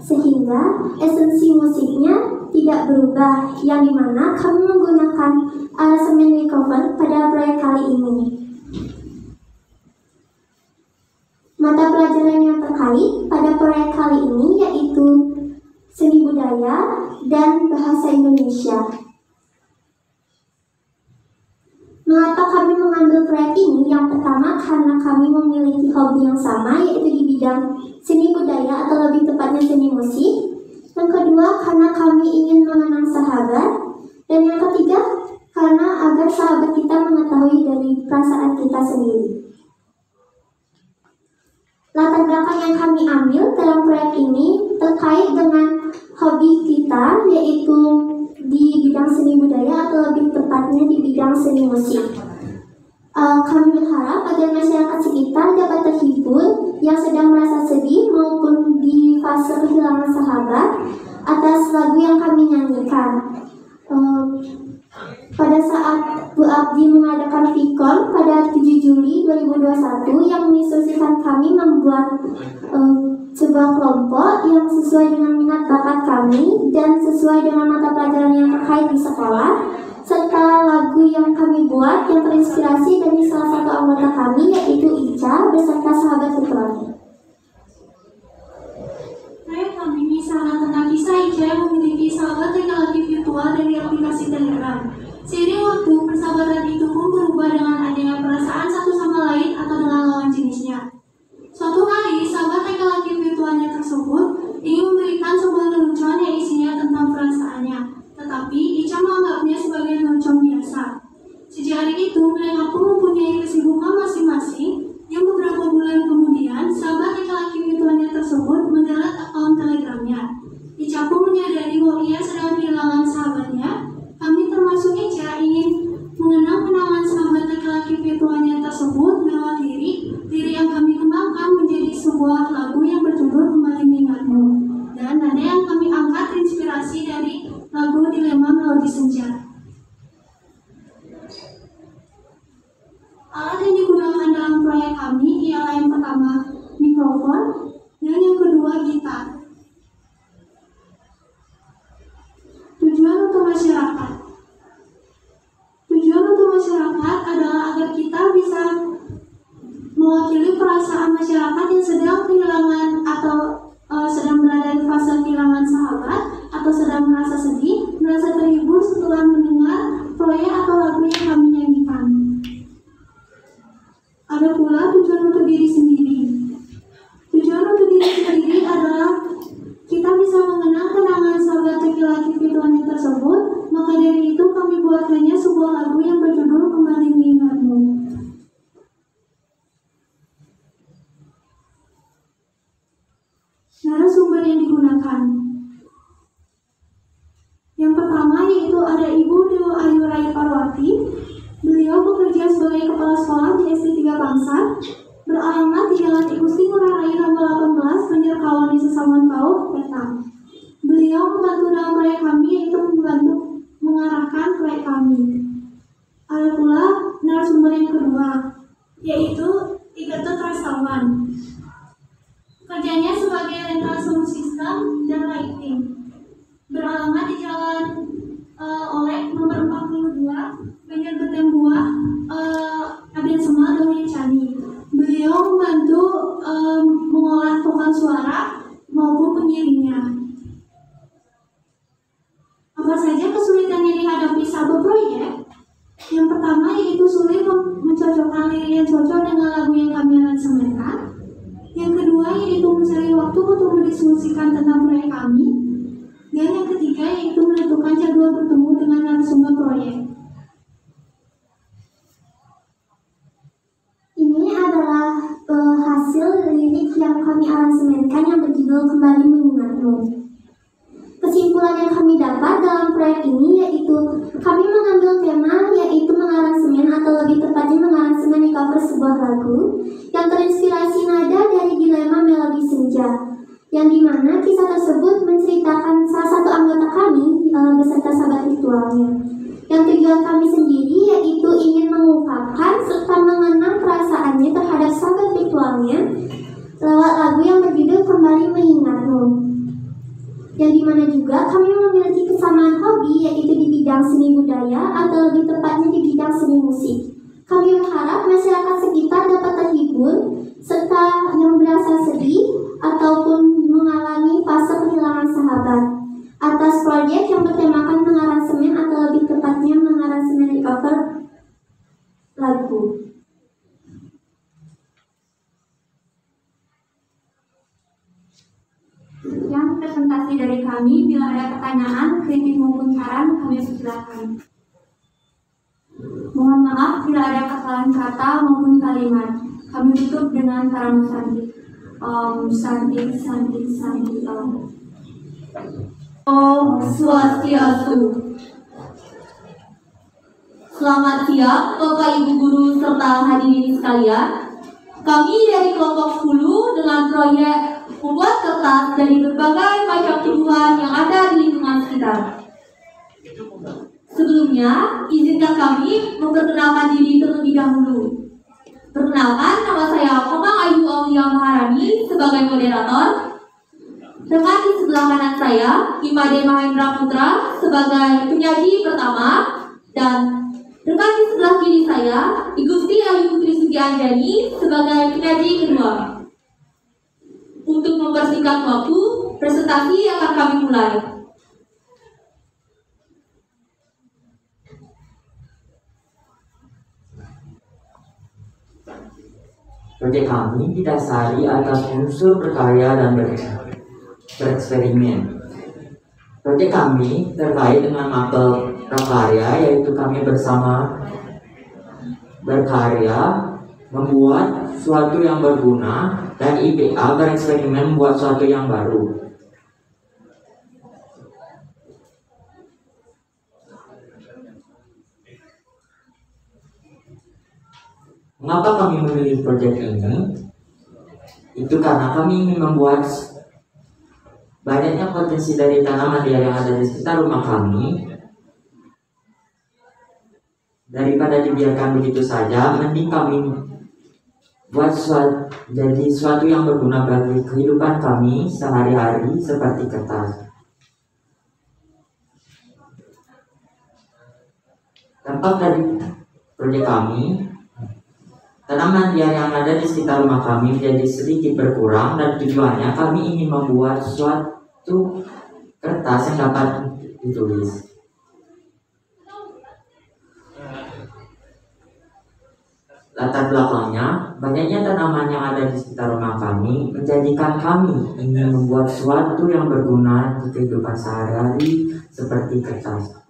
S1: sehingga esensi musiknya tidak berubah, yang dimana kami menggunakan aransemen recover pada proyek kali ini. Mata pelajaran yang terkait pada proyek kali ini yaitu seni budaya dan bahasa Indonesia. Mengapa kami mengambil proyek ini? Yang pertama karena kami memiliki hobi yang sama yaitu di bidang seni budaya atau lebih tepatnya seni musik. Yang kedua karena kami ingin mengenang sahabat. Dan yang ketiga karena agar sahabat kita mengetahui dari perasaan kita sendiri. Latar belakang yang kami ambil dalam proyek ini terkait dengan hobi kita yaitu di bidang seni budaya atau lebih tepatnya di bidang seni musik. Kami berharap agar masyarakat sekitar dapat terhibur yang sedang merasa sedih maupun di fase kehilangan sahabat atas lagu yang kami nyanyikan. Pada saat Bu Abdi mengadakan VCON pada 7 Juli 2021 yang menginstruksikan kami membuat sebuah kelompok yang sesuai dengan minat bakat kami dan sesuai dengan mata pelajaran yang terkait di sekolah, serta lagu yang kami buat yang terinspirasi dari salah satu anggota kami yaitu Ica beserta sahabat virtualnya.
S4: Proyek kami misalnya tentang kisah Ica yang memiliki sahabat laki-laki virtual dari aplikasi Telegram. Seiring waktu, persahabatan itu pun berubah dengan adanya perasaan satu sama lain atau dengan lawan jenisnya. Suatu hari, sahabat laki-laki virtualnya tersebut ingin memberikan sebuah lelucon yang isinya tentang perasaannya, tetapi Ica menganggapnya sebagai lelucon biasa. Sejak hari itu, mereka pun mempunyai kesibukan masing-masing, yang beberapa bulan kemudian, sahabat laki-laki virtualnya tersebut mendelete akun Telegramnya. Ica pun menyadari bahwa ia sedang kehilangan sahabatnya. Kami termasuk Ica ingin mengenang kenangan sahabat laki-laki virtualnya tersebut lewat lirik yang kami kembangkan menjadi sebuah lagu yang berjudul Kembali Mengingatmu. Dan nada yang kami angkat terinspirasi dari lagu Dilema Melodi Senja. Alat yang digunakan dalam proyek kami ialah yang pertama mikrofon dan yang kedua gitar. Tujuan untuk masyarakat. Tujuan untuk masyarakat adalah agar kita bisa mewakili perasaan masyarakat yang sedang kehilangan atau sedang berada di fase kehilangan sahabat atau sedang merasa sedih, merasa terhibur setelah mendengar proyek atau lagu yang kami nyanyikan. Ada pula tujuan untuk diri sendiri. Tujuan untuk diri sendiri adalah kita bisa mengenang kenangan sahabat laki-laki virtualnya tersebut, maka dari itu kami buatkannya sebuah lagu yang berjudul Kembali Mengingatmu. Narasumber yang digunakan. Yang pertama yaitu ada Ibu Dewa Ayu Rai Parwati. Beliau bekerja sebagai kepala sekolah di SD 3 Bangsa, beralamat di Jalan Igusti Ngurah Rai nomor 18, Banjarkawan di Sesamuan Kau, Petang. Beliau membantu dalam proyek kami yaitu membantu mengarahkan proyek kami. Ada pula narasumber yang kedua yaitu Igatot Rasawan. Kerjanya sebagai rental sound system dan lighting. Beralamat di Jalan Oleh nomor 42, Banjargeteng Buah, Abian Semal, Daun Cani. Beliau membantu mengolah vokal suara maupun pengiringnya. Apa saja kesulitan yang dihadapi sahabat proyek? Yang pertama yaitu sulit mencocokkan lirik yang cocok dengan lagu yang kami aransemenkan. Yang kedua yaitu mencari waktu untuk mendiskusikan tentang proyek kami. Dan yang ketiga yaitu menentukan jadwal bertemu dengan narasumber proyek.
S1: kami aransemenkan yang berjudul Kembali Mengingatmu. Kesimpulan yang kami dapat dalam proyek ini yaitu kami mengambil tema yaitu mengaransemen atau lebih tepatnya mengaransemen cover sebuah lagu yang terinspirasi nada dari dilema melodi senja, yang dimana kisah tersebut menceritakan salah satu anggota kami beserta sahabat ritualnya. Yang tujuan kami sendiri yaitu ingin mengungkapkan serta mengenang perasaannya terhadap sahabat ritualnya lewat lagu yang berjudul Kembali Mengingatmu. Yang dimana juga kami memiliki kesamaan hobi yaitu di bidang seni budaya atau lebih tepatnya di bidang seni musik. Kami berharap masyarakat sekitar dapat terhibur serta yang berasa sedih ataupun mengalami fase kehilangan sahabat atas proyek yang bertemakan mengaransemen atau lebih tepatnya mengaransemen cover lagu.
S14: Yang presentasi dari kami. Bila ada pertanyaan, kritik maupun saran, kami persilakan. Mohon maaf bila ada kesalahan kata maupun kalimat. Kami tutup dengan Paramo Santi. Santi, Santi, Santi,
S1: Om Swastiastu. Selamat siang Bapak Ibu Guru serta hadirin sekalian. Kami dari kelompok 10 dengan proyek membuat kertas dari berbagai macam tumbuhan yang ada di lingkungan sekitar. Sebelumnya, izinkan kami memperkenalkan diri terlebih dahulu. Perkenalkan, nama saya Komang Ayu Aulia Maharani sebagai moderator. Rekan di sebelah kanan saya, Imade Mahendra Putra sebagai penyaji pertama, dan rekan di sebelah kiri saya, Igusti Ayu Putri Sugianjani sebagai penyaji kedua. Untuk mempersingkat waktu, presentasi akan kami mulai.
S15: Proyek kami didasari atas unsur berkarya dan bereksperimen. Proyek kami terkait dengan mapel prakarya, yaitu kami bersama berkarya, membuat suatu yang berguna, dan IPA bereksperimen membuat suatu yang baru. Mengapa kami memilih proyek ini? Itu karena kami ingin membuat banyaknya potensi dari tanaman liar yang ada di sekitar rumah kami. Daripada dibiarkan begitu saja, mending kami buat jadi suatu yang berguna bagi kehidupan kami sehari-hari seperti kertas. Dampak dari proyek kami, tanaman liar yang ada di sekitar rumah kami menjadi sedikit berkurang, dan tujuannya kami ingin membuat suatu kertas yang dapat ditulis. Latar belakangnya, banyaknya tanaman yang ada di sekitar rumah kami menjadikan kami ingin membuat suatu yang berguna di kehidupan sehari-hari seperti kertas.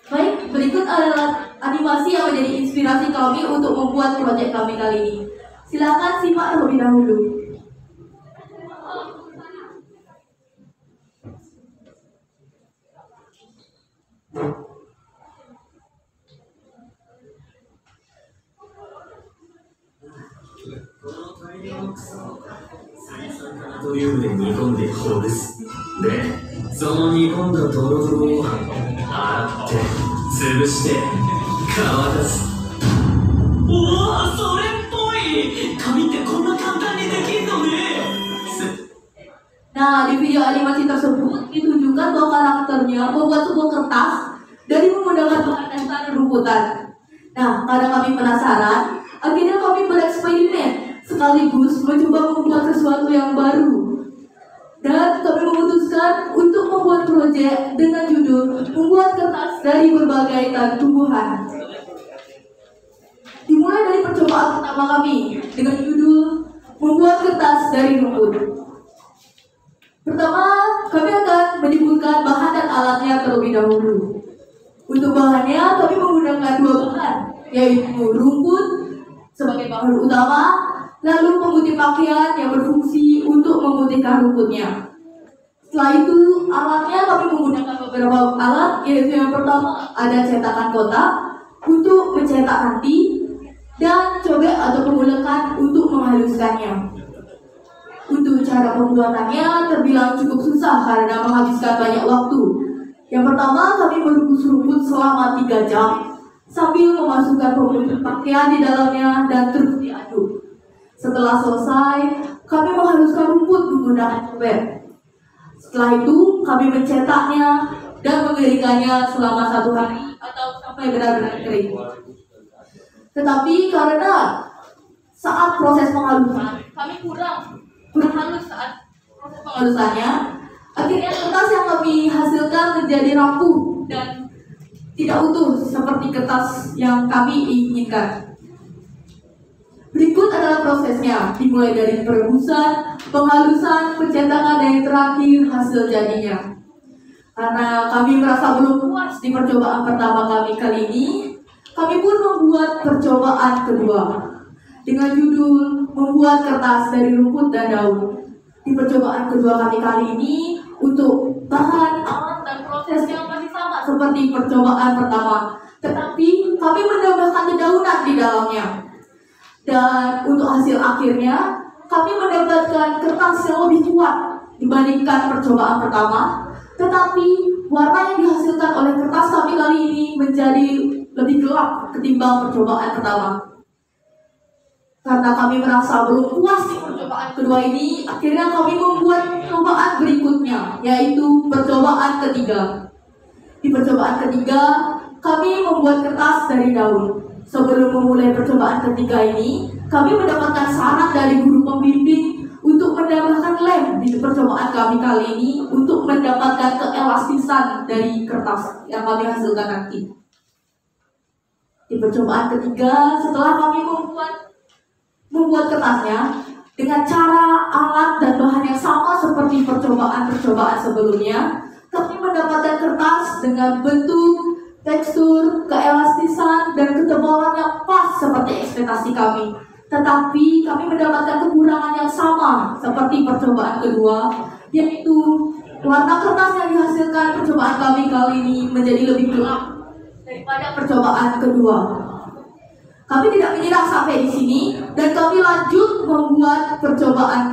S1: Baik, berikut adalah animasi yang menjadi inspirasi kami untuk membuat proyek kami kali ini. Silakan simak terlebih dahulu. Nah, di video animasi tersebut ditunjukkan bahwa karakternya membuat sebuah kertas dari menggunakan bahan dasar dan rumputan. Nah, karena kami penasaran, akhirnya kami bereksperimen sekaligus mencoba membuat sesuatu yang baru. Dan kami memutuskan untuk membuat proyek dengan judul membuat kertas dari berbagai tumbuhan. Dimulai dari percobaan pertama kami dengan judul membuat kertas dari rumput. Pertama, kami akan menyebutkan bahan dan alatnya terlebih dahulu. Untuk bahannya, kami menggunakan dua bahan, yaitu rumput sebagai bahan utama, lalu pemutih pakaian yang berfungsi untuk memutihkan rumputnya. Setelah itu, alatnya kami menggunakan beberapa alat, yaitu yang pertama ada cetakan kotak untuk mencetak nanti, dan cobek atau pengulekan untuk menghaluskannya. Untuk cara pembuatannya terbilang cukup susah karena menghabiskan banyak waktu. Yang pertama, kami merebus rumput selama 3 jam sambil memasukkan pemutih pakaian di dalamnya dan terus diaduk. Setelah selesai, kami menghaluskan rumput menggunakan cobek. Setelah itu, kami mencetaknya dan mengeringkannya selama 1 hari atau sampai benar-benar kering. Tetapi karena saat proses penghalusan, kami kurang halus saat proses penghalusannya, akhirnya kertas yang kami hasilkan menjadi rapuh dan tidak utuh seperti kertas yang kami inginkan. Berikut adalah prosesnya, dimulai dari perebusan, penghalusan, pencetakan, dan yang terakhir hasil jadinya. Karena kami merasa belum puas di percobaan pertama kami kali ini, kami pun membuat percobaan kedua dengan judul membuat kertas dari rumput dan daun. Di percobaan kedua kami kali ini, untuk bahan, alat, dan prosesnya masih sama seperti percobaan pertama, tetapi kami menambahkan dedaunan di dalamnya. Dan untuk hasil akhirnya, kami mendapatkan kertas yang lebih kuat dibandingkan percobaan pertama, tetapi warna yang dihasilkan oleh kertas kami kali ini menjadi lebih gelap ketimbang percobaan pertama. Karena kami merasa belum puas di percobaan kedua ini, akhirnya kami membuat percobaan berikutnya, yaitu percobaan ketiga. Di percobaan ketiga, kami membuat kertas dari daun. Sebelum memulai percobaan ketiga ini, kami mendapatkan saran dari guru pembimbing untuk menambahkan lem di percobaan kami kali ini untuk mendapatkan keelastisan dari kertas yang kami hasilkan nanti. Di percobaan ketiga, setelah kami membuat kertasnya dengan cara, alat, dan bahan yang sama seperti percobaan-percobaan sebelumnya, kami mendapatkan kertas dengan bentuk, tekstur, keelastisan, dan ketebalan yang pas seperti ekspektasi kami. Tetapi kami mendapatkan kekurangan yang sama seperti percobaan kedua, yaitu warna kertas yang dihasilkan percobaan kami kali ini menjadi lebih gelap daripada percobaan kedua. Kami tidak menyerah sampai di sini dan kami lanjut membuat percobaan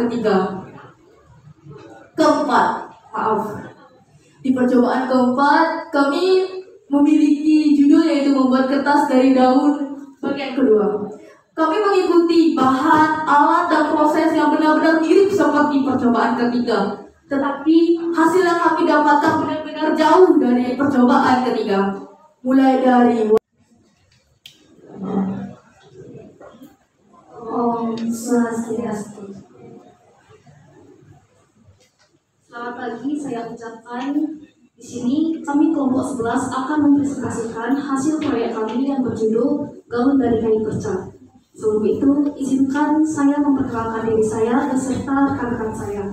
S1: keempat. Di percobaan keempat, kami memiliki judul yaitu membuat kertas dari daun bagian kedua. Kami mengikuti bahan, alat, dan proses yang benar-benar mirip seperti percobaan ketiga. Tetapi hasil yang kami dapatkan benar-benar jauh dari percobaan ketiga. Mulai dari
S16: Om Swastiastu. Selamat pagi, saya ucapkan di sini kami kelompok 11 akan mempresentasikan hasil proyek kami yang berjudul Gaun dari Kain Perca. Sebelum itu, izinkan saya memperkenalkan diri saya beserta rekan-rekan saya.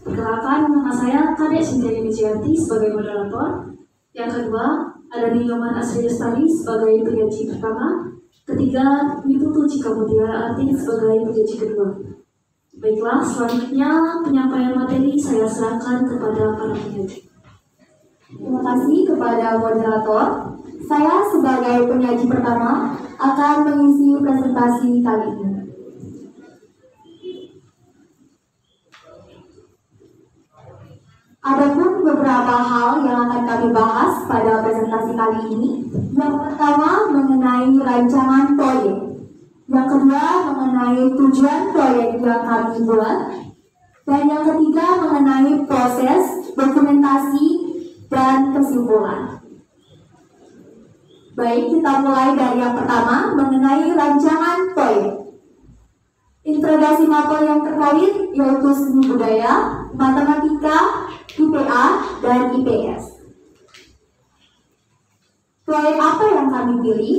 S16: Perkenalkan, nama saya Kadek Sintiani Wijayanti sebagai moderator. Yang kedua, ada Nyoman Asri Lestari sebagai penyaji pertama. Ketiga, Niputu Cikamutiara Arti sebagai penyaji kedua. Baiklah, selanjutnya penyampaian materi saya serahkan kepada para penyaji.
S1: Terima kasih kepada moderator. Saya sebagai penyaji pertama akan mengisi presentasi kali ini. Adapun beberapa hal yang akan kami bahas pada presentasi kali ini. Yang pertama mengenai rancangan proyek. Yang kedua mengenai tujuan proyek yang kami buat. Dan yang ketiga mengenai proses, dokumentasi, dan kesimpulan. Baik, kita mulai dari yang pertama mengenai rancangan proyek. Integrasi materi yang terkait yaitu seni budaya, matematika, IPA, dan IPS. Proyek apa yang kami pilih?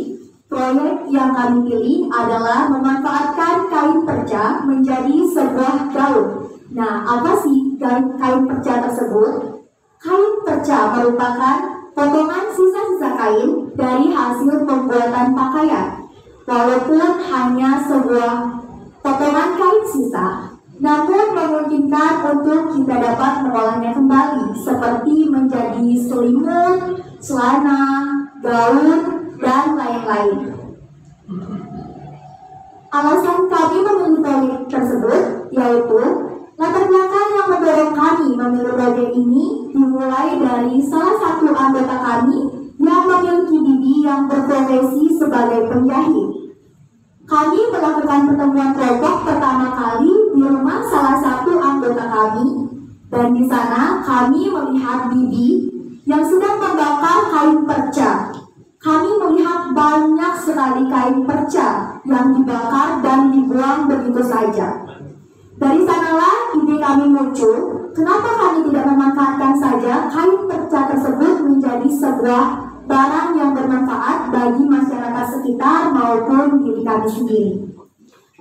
S1: Proyek yang kami pilih adalah memanfaatkan kain perca menjadi sebuah gaun. Nah, apa sih kain perca tersebut? Kain perca merupakan potongan sisa-sisa kain dari hasil pembuatan pakaian walaupun hanya sebuah potongan kain sisa, namun memungkinkan untuk kita dapat mengolahnya kembali, seperti menjadi selimut, celana, gaun, dan lain-lain. Alasan kami memilih proyek tersebut yaitu latar belakang yang mendorong kami memilih proyek ini dimulai dari salah satu anggota kami yang memiliki bibi yang berprofesi sebagai penjahit. Kami melakukan pertemuan kelompok pertama kali di rumah salah satu anggota kami, dan di sana kami melihat bibi yang sedang membakar kain perca. Kami melihat banyak sekali kain perca yang dibakar dan dibuang begitu saja. Dari sanalah ide kami muncul, kenapa kami tidak memanfaatkan saja kain perca tersebut menjadi sebuah barang yang bermanfaat bagi masyarakat sekitar maupun diri kami sendiri.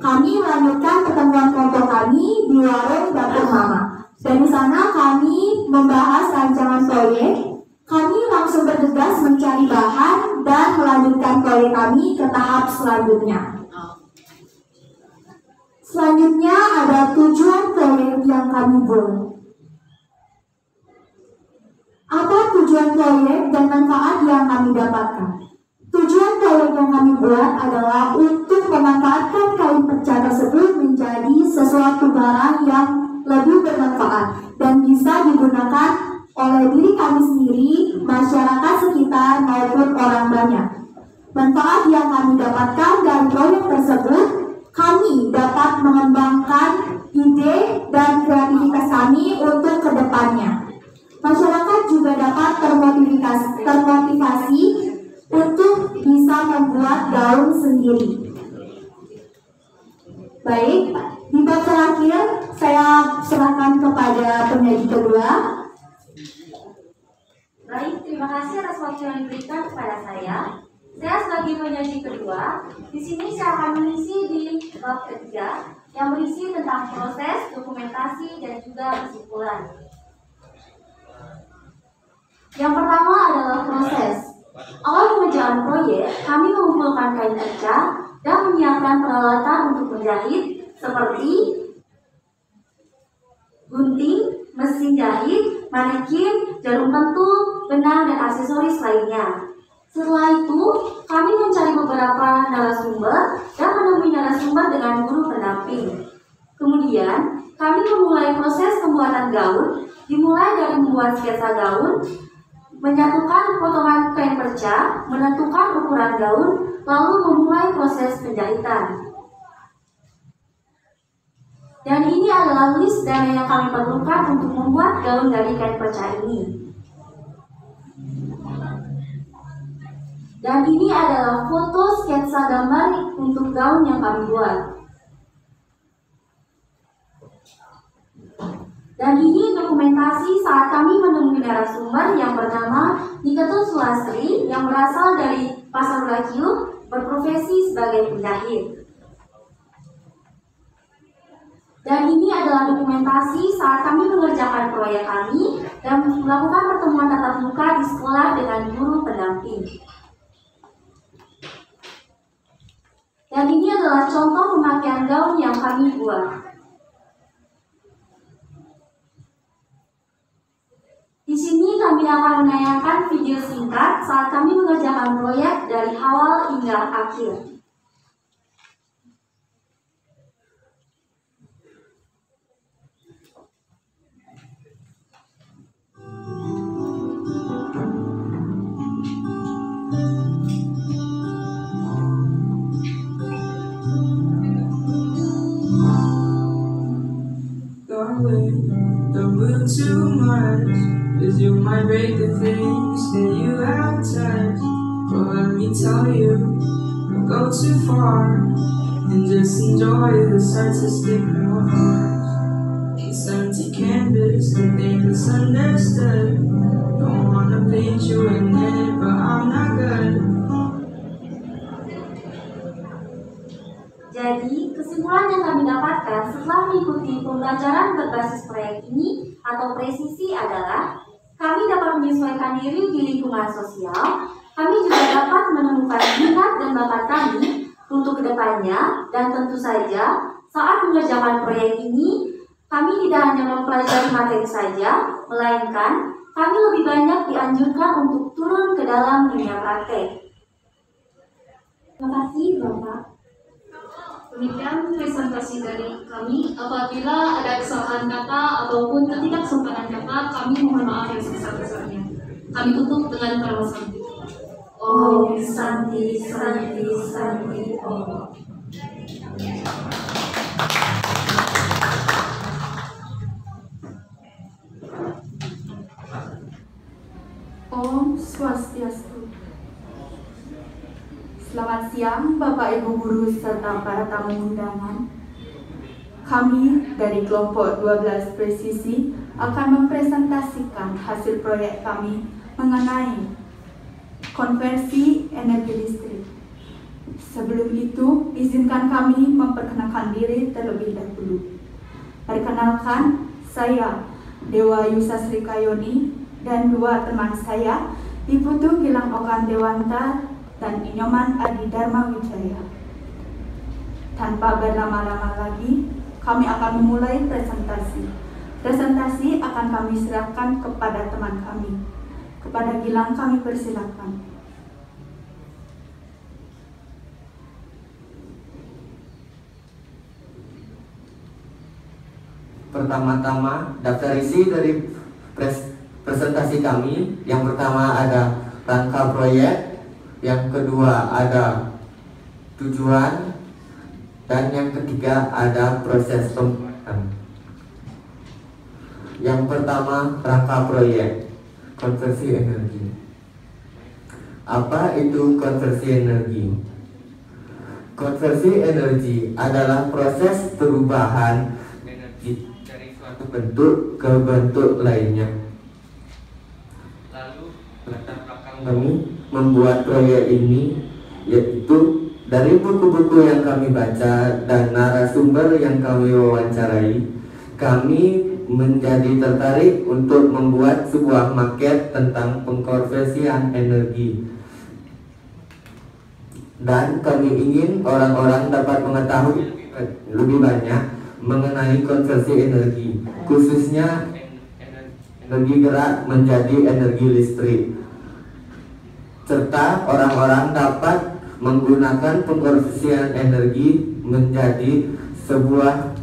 S1: Kami melanjutkan pertemuan kelompok kami di warung dapur mama. Dari sana kami membahas rancangan proyek. Kami langsung bergegas mencari bahan dan melanjutkan proyek kami ke tahap selanjutnya. Selanjutnya ada tujuan proyek yang kami buat. Apa tujuan proyek dan manfaat yang kami dapatkan? Tujuan proyek yang kami buat adalah untuk memanfaatkan kain perca tersebut menjadi sesuatu barang yang lebih bermanfaat dan bisa digunakan oleh diri kami sendiri, masyarakat sekitar maupun orang banyak. Manfaat yang kami dapatkan dari proyek tersebut, kami dapat mengembangkan ide dan kreativitas kami untuk kedepannya. Masyarakat juga dapat termotivasi untuk bisa membuat gaun sendiri. Baik, di bab terakhir saya serahkan kepada penyaji kedua.
S17: Baik, terima kasih atas waktu yang diberikan kepada saya. Saya sebagai penyaji kedua, di sini saya akan mengisi di bab ketiga yang berisi tentang proses, dokumentasi, dan juga kesimpulan. Yang pertama adalah proses. Awal pengerjaan proyek, kami mengumpulkan kain perca dan menyiapkan peralatan untuk menjahit seperti gunting, mesin jahit, manekin, jarum pentul, benang, dan aksesoris lainnya. Setelah itu, kami mencari beberapa narasumber dan menemui narasumber dengan guru pendamping. Kemudian, kami memulai proses pembuatan gaun, dimulai dari membuat sketsa gaun, menyatukan potongan kain perca, menentukan ukuran gaun, lalu memulai proses penjahitan. Dan ini adalah list dana yang kami perlukan untuk membuat gaun dari kain perca ini. Dan ini adalah foto sketsa gambar untuk gaun yang kami buat. Dan ini dokumentasi saat kami menemui narasumber yang bernama Niketun Sulastri yang berasal dari Pasar Ulakiu, berprofesi sebagai penjahit. Dan ini adalah dokumentasi saat kami mengerjakan proyek kami dan melakukan pertemuan tatap muka di sekolah dengan guru pendamping. Dan ini adalah contoh pemakaian gaun yang kami buat. Di sini kami akan menayangkan video singkat saat kami mengerjakan proyek dari awal hingga akhir.
S18: Don't move too much, 'cause you might break the things that you have touched. But let me tell you, don't go too far, and just enjoy the sights that stick in your heart. It's empty canvas, the thing that's understood. Don't wanna paint you in it, but I'm not good.
S17: Jadi, kesimpulan yang kami dapatkan setelah mengikuti pembelajaran berbasis proyek ini atau presisi adalah kami dapat menyesuaikan diri di lingkungan sosial, kami juga dapat menemukan minat dan bakat kami, untuk kedepannya, dan tentu saja saat mengerjakan proyek ini, kami tidak hanya mempelajari materi saja, melainkan kami lebih banyak dianjurkan untuk turun ke dalam dunia praktek.
S16: Terima kasih Bapak. Demikian presentasi dari kami. Apabila ada kesalahan kata ataupun ketidaksempurnaan kata, kami mohon maaf yang sebesar-besarnya. Kami tutup dengan permohonan.
S17: Om Santi Santi Santi Om.
S19: Om Swastiastu. Selamat siang Bapak Ibu Guru serta para tamu undangan. Kami dari kelompok 12 Presisi akan mempresentasikan hasil proyek kami mengenai konversi energi listrik. Sebelum itu, izinkan kami memperkenalkan diri terlebih dahulu. Perkenalkan, saya Dewa Yusa Sri Kayoni dan dua teman saya, Diputu Gilang Okan Dewanta dan Inyoman Adi Dharma Wijaya. Tanpa berlama-lama lagi, kami akan memulai presentasi. Presentasi akan kami serahkan kepada teman kami. Kepada Gilang kami persilakan.
S20: Pertama-tama, daftar isi dari presentasi kami. Yang pertama ada rangka proyek, yang kedua ada tujuan, dan yang ketiga ada proses pembuatan. Yang pertama, rangka proyek, konversi energi. Apa itu konversi energi? Konversi energi adalah proses perubahan energi dari suatu bentuk ke bentuk lainnya. Lalu latar belakang kami membuat proyek ini yaitu dari buku-buku yang kami baca dan narasumber yang kami wawancarai, kami menjadi tertarik untuk membuat sebuah maket tentang pengkonversian energi. Dan kami ingin orang-orang dapat mengetahui lebih banyak mengenai konversi energi, khususnya energi gerak menjadi energi listrik, serta orang-orang dapat menggunakan pengkonversian energi menjadi sebuah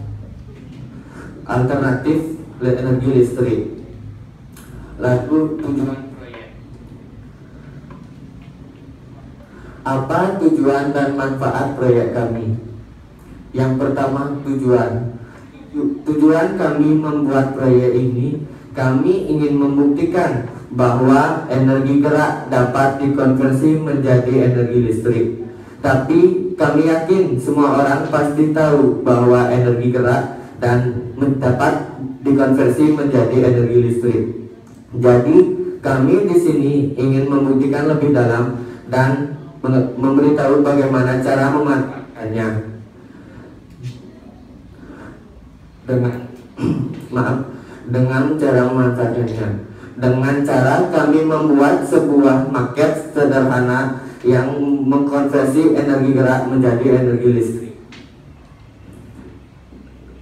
S20: alternatif energi listrik. Lalu tujuan proyek. Apa tujuan dan manfaat proyek kami? Yang pertama, tujuan. Tujuan kami membuat proyek ini, kami ingin membuktikan bahwa energi gerak dapat dikonversi menjadi energi listrik. Tapi kami yakin semua orang pasti tahu bahwa energi gerak dan dapat dikonversi menjadi energi listrik. Jadi kami di sini ingin membuktikan lebih dalam dan memberitahu bagaimana cara memanfaatkannya. Dengan cara memanfaatkannya. Dengan cara kami membuat sebuah maket sederhana yang mengkonversi energi gerak menjadi energi listrik.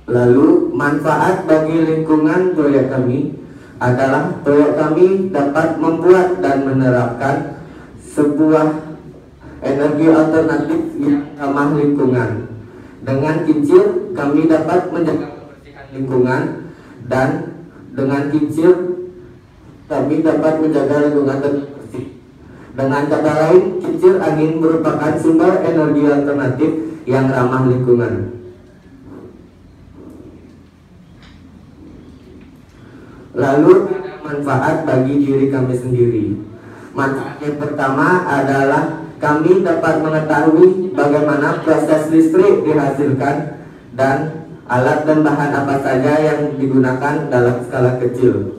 S20: Lalu manfaat bagi lingkungan proyek kami adalah proyek kami dapat membuat dan menerapkan sebuah energi alternatif yang ramah lingkungan. Dengan kincir kami dapat menjaga kebersihan lingkungan, dan dengan kincir kami dapat menjaga lingkungan tetap bersih. Dengan kata lain, kincir angin merupakan sumber energi alternatif yang ramah lingkungan. Lalu ada manfaat bagi diri kami sendiri. Manfaat yang pertama adalah kami dapat mengetahui bagaimana proses listrik dihasilkan dan alat dan bahan apa saja yang digunakan dalam skala kecil.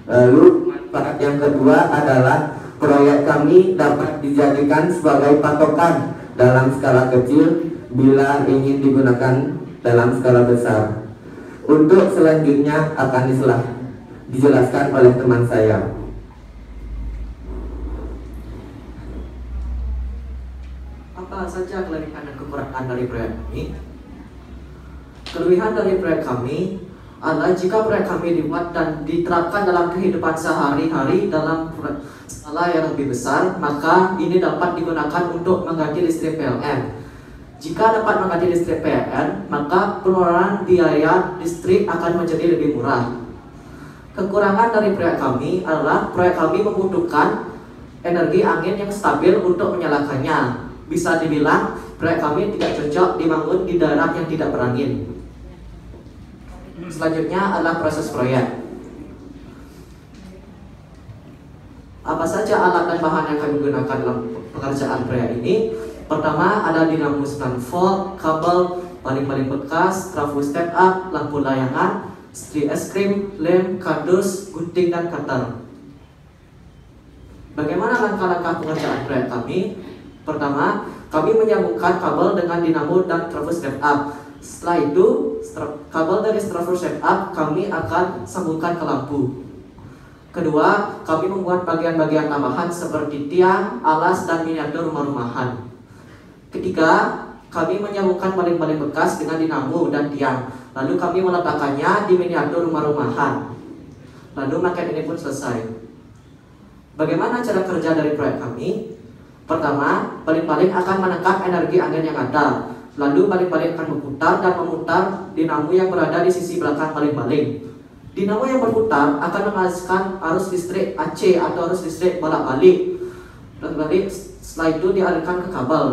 S20: Lalu manfaat yang kedua adalah proyek kami dapat dijadikan sebagai patokan dalam skala kecil bila ingin digunakan dalam skala besar. Untuk selanjutnya akan dijelaskan oleh teman saya.
S21: apa saja kelebihan dan kekurangan dari proyek kami? Kelebihan dari proyek kami adalah jika proyek kami dibuat dan diterapkan dalam kehidupan sehari-hari dalam skala yang lebih besar, maka ini dapat digunakan untuk mengganti listrik PLN. Jika dapat mengganti listrik PLN, maka pengeluaran biaya listrik akan menjadi lebih murah. Kekurangan dari proyek kami adalah proyek kami membutuhkan energi angin yang stabil untuk menyalakannya. Bisa dibilang proyek kami tidak cocok dibangun di daerah yang tidak berangin. Selanjutnya adalah proses proyek. Apa saja alat dan bahan yang kami gunakan dalam pengerjaan proyek ini? Pertama ada dinamo 9 volt, kabel, paling-paling bekas, trafo step up, lampu layangan, stri es krim, lem, kardus, gunting dan cutter. Bagaimana langkah-langkah pengerjaan proyek kami? Pertama, kami menyambungkan kabel dengan dinamo dan trafo step up. Setelah itu, kabel dari trafo step up kami akan sambungkan ke lampu. Kedua, kami membuat bagian-bagian tambahan seperti tiang, alas, dan miniatur rumah-rumahan. Ketiga, kami menyambungkan paling-paling bekas dengan dinamo dan tiang. Lalu kami meletakkannya di miniatur rumah-rumahan. Lalu maket ini pun selesai. Bagaimana cara kerja dari proyek kami? Pertama, paling-paling akan menekan energi angin yang ada. Lalu paling-paling akan berputar dan memutar dinamo yang berada di sisi belakang paling-paling. Dinamo yang berputar akan menghasilkan arus listrik AC atau arus listrik bolak-balik. Setelah itu dialirkan ke kabel.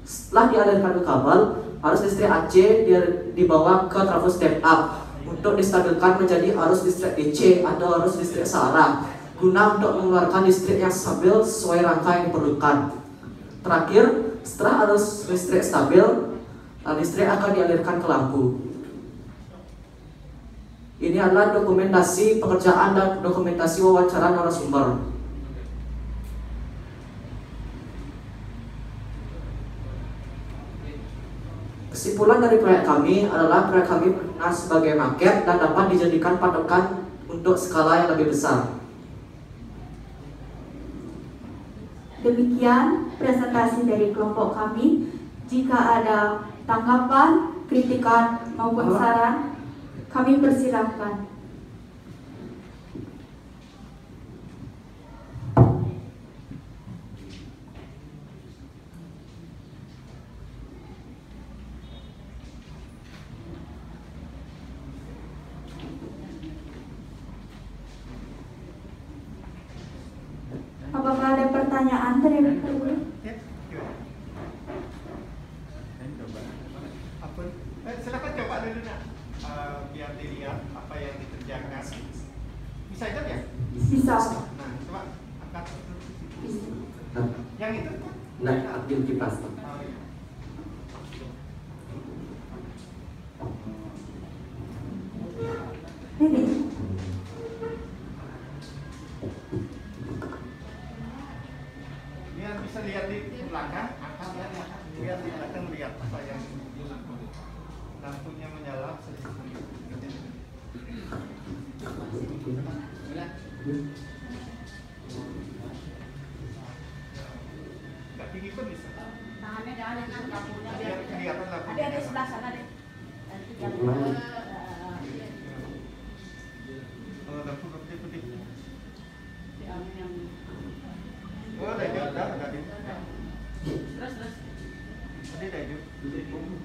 S21: Setelah dialirkan ke kabel, arus listrik AC dibawa ke trafo step up untuk distabilkan menjadi arus listrik DC atau arus listrik searah, guna untuk mengeluarkan listrik yang stabil sesuai rangka yang diperlukan. Terakhir, setelah arus listrik stabil, listrik akan dialirkan ke lampu. Ini adalah dokumentasi pekerjaan dan dokumentasi wawancara narasumber. Kesimpulan dari proyek kami adalah proyek kami berguna sebagai maket dan dapat dijadikan patokan untuk skala yang lebih besar.
S19: Demikian presentasi dari kelompok kami. Jika ada tanggapan, kritikan maupun saran, kami persilahkan. Apakah ada pertanyaan dari
S12: silakan coba dulu nak, biar dilihat apa yang dikerjakan. Bisa aja ya?
S19: Bisa.
S12: Nah, coba angkat. Yang itu?
S21: Nah, aktif kipas.
S12: Biar bisa lihat di belakang, angkat ya, biar di belakang lihat apa yang lampunya menyala sedikit. Nggak tinggi pun bisa.
S22: Tangannya jangan dekat lampunya.
S12: Biar kelihatan lampunya.
S22: Ada sebelah sana deh.
S12: Oh, lampu putih-putih. Oh, udah jauh, udah di. Terus. Tadi udah jauh.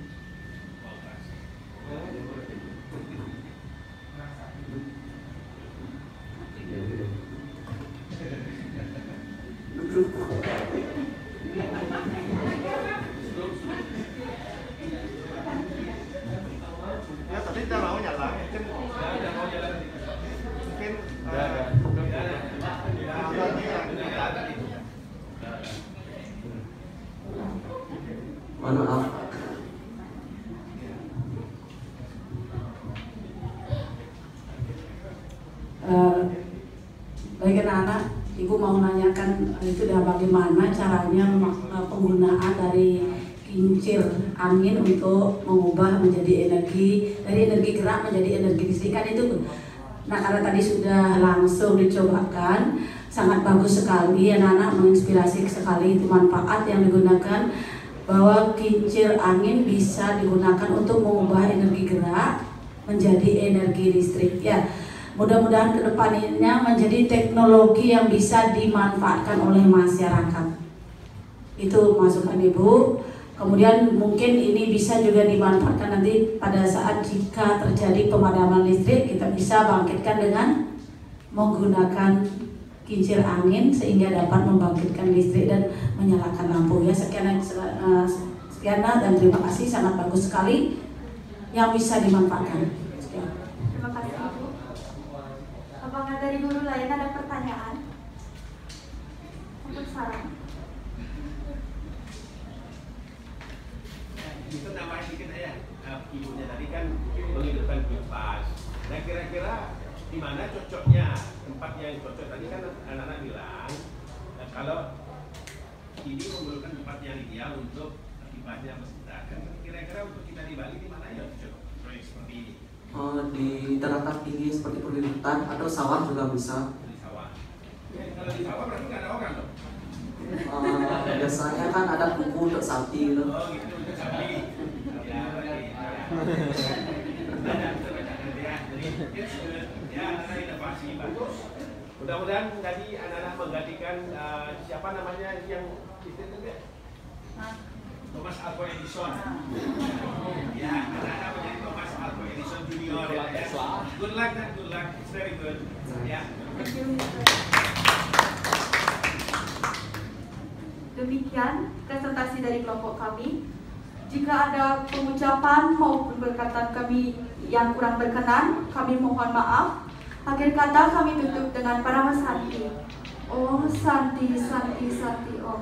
S12: Ya tapi tidak mau nyala, mungkin
S21: Mohon maaf.
S23: Baik anak-anak, Ibu mau menanyakan itu dah bagaimana caranya penggunaan dari kincir angin untuk mengubah menjadi energi dari energi gerak menjadi energi listrik kan itu. Nah karena tadi sudah langsung dicobakan, sangat bagus sekali anak-anak, menginspirasi sekali itu manfaat yang digunakan. bahwa kincir angin bisa digunakan untuk mengubah energi gerak menjadi energi listrik. Ya, mudah-mudahan kedepannya menjadi teknologi yang bisa dimanfaatkan oleh masyarakat. Itu masukan Ibu. Kemudian mungkin ini bisa juga dimanfaatkan nanti pada saat jika terjadi pemadaman listrik, kita bisa bangkitkan dengan menggunakan kincir angin sehingga dapat membangkitkan listrik dan menyalakan lampu. Ya, sekian dan terima kasih, sangat bagus sekali yang bisa dimanfaatkan. Sekian.
S2: Terima kasih Ibu. Apakah dari guru lain ada pertanyaan untuk saran?
S5: Itu nambahin dikit aja. Ibunya tadi kan menghidupkan kipas. Nah, kira-kira di mana cocoknya tempat yang cocok? Tadi kan anak-anak bilang kalau ini memerlukan tempat yang ideal untuk kipasnya besar. Kan kira-kira untuk kita di Bali di mana ya cocok proyek seperti ini?
S21: Di dataran tinggi seperti perbukitan atau sawah juga bisa.
S5: Di sawah. Ya, kalau di sawah berarti nggak ada orang dong?
S21: Biasanya kan ada kuku untuk sapi gitu.
S5: Oh gitu, untuk sapi. Ya, berarti. Ya, anak inovasi bagus. Mudah-mudahan tadi anak-anak menggantikan siapa namanya yang itu ya? Thomas Alva Edison. Ya, anak-anak menjadi Thomas Alva Edison Junior. Ya. Good luck, good luck. It's very good. Ya.
S2: Demikian presentasi dari kelompok kami. Jika ada pengucapan maupun perkataan kami yang kurang berkenan, kami mohon maaf. Akhir kata kami tutup dengan para Santi. Oh Santi, Santi, Santi, oh.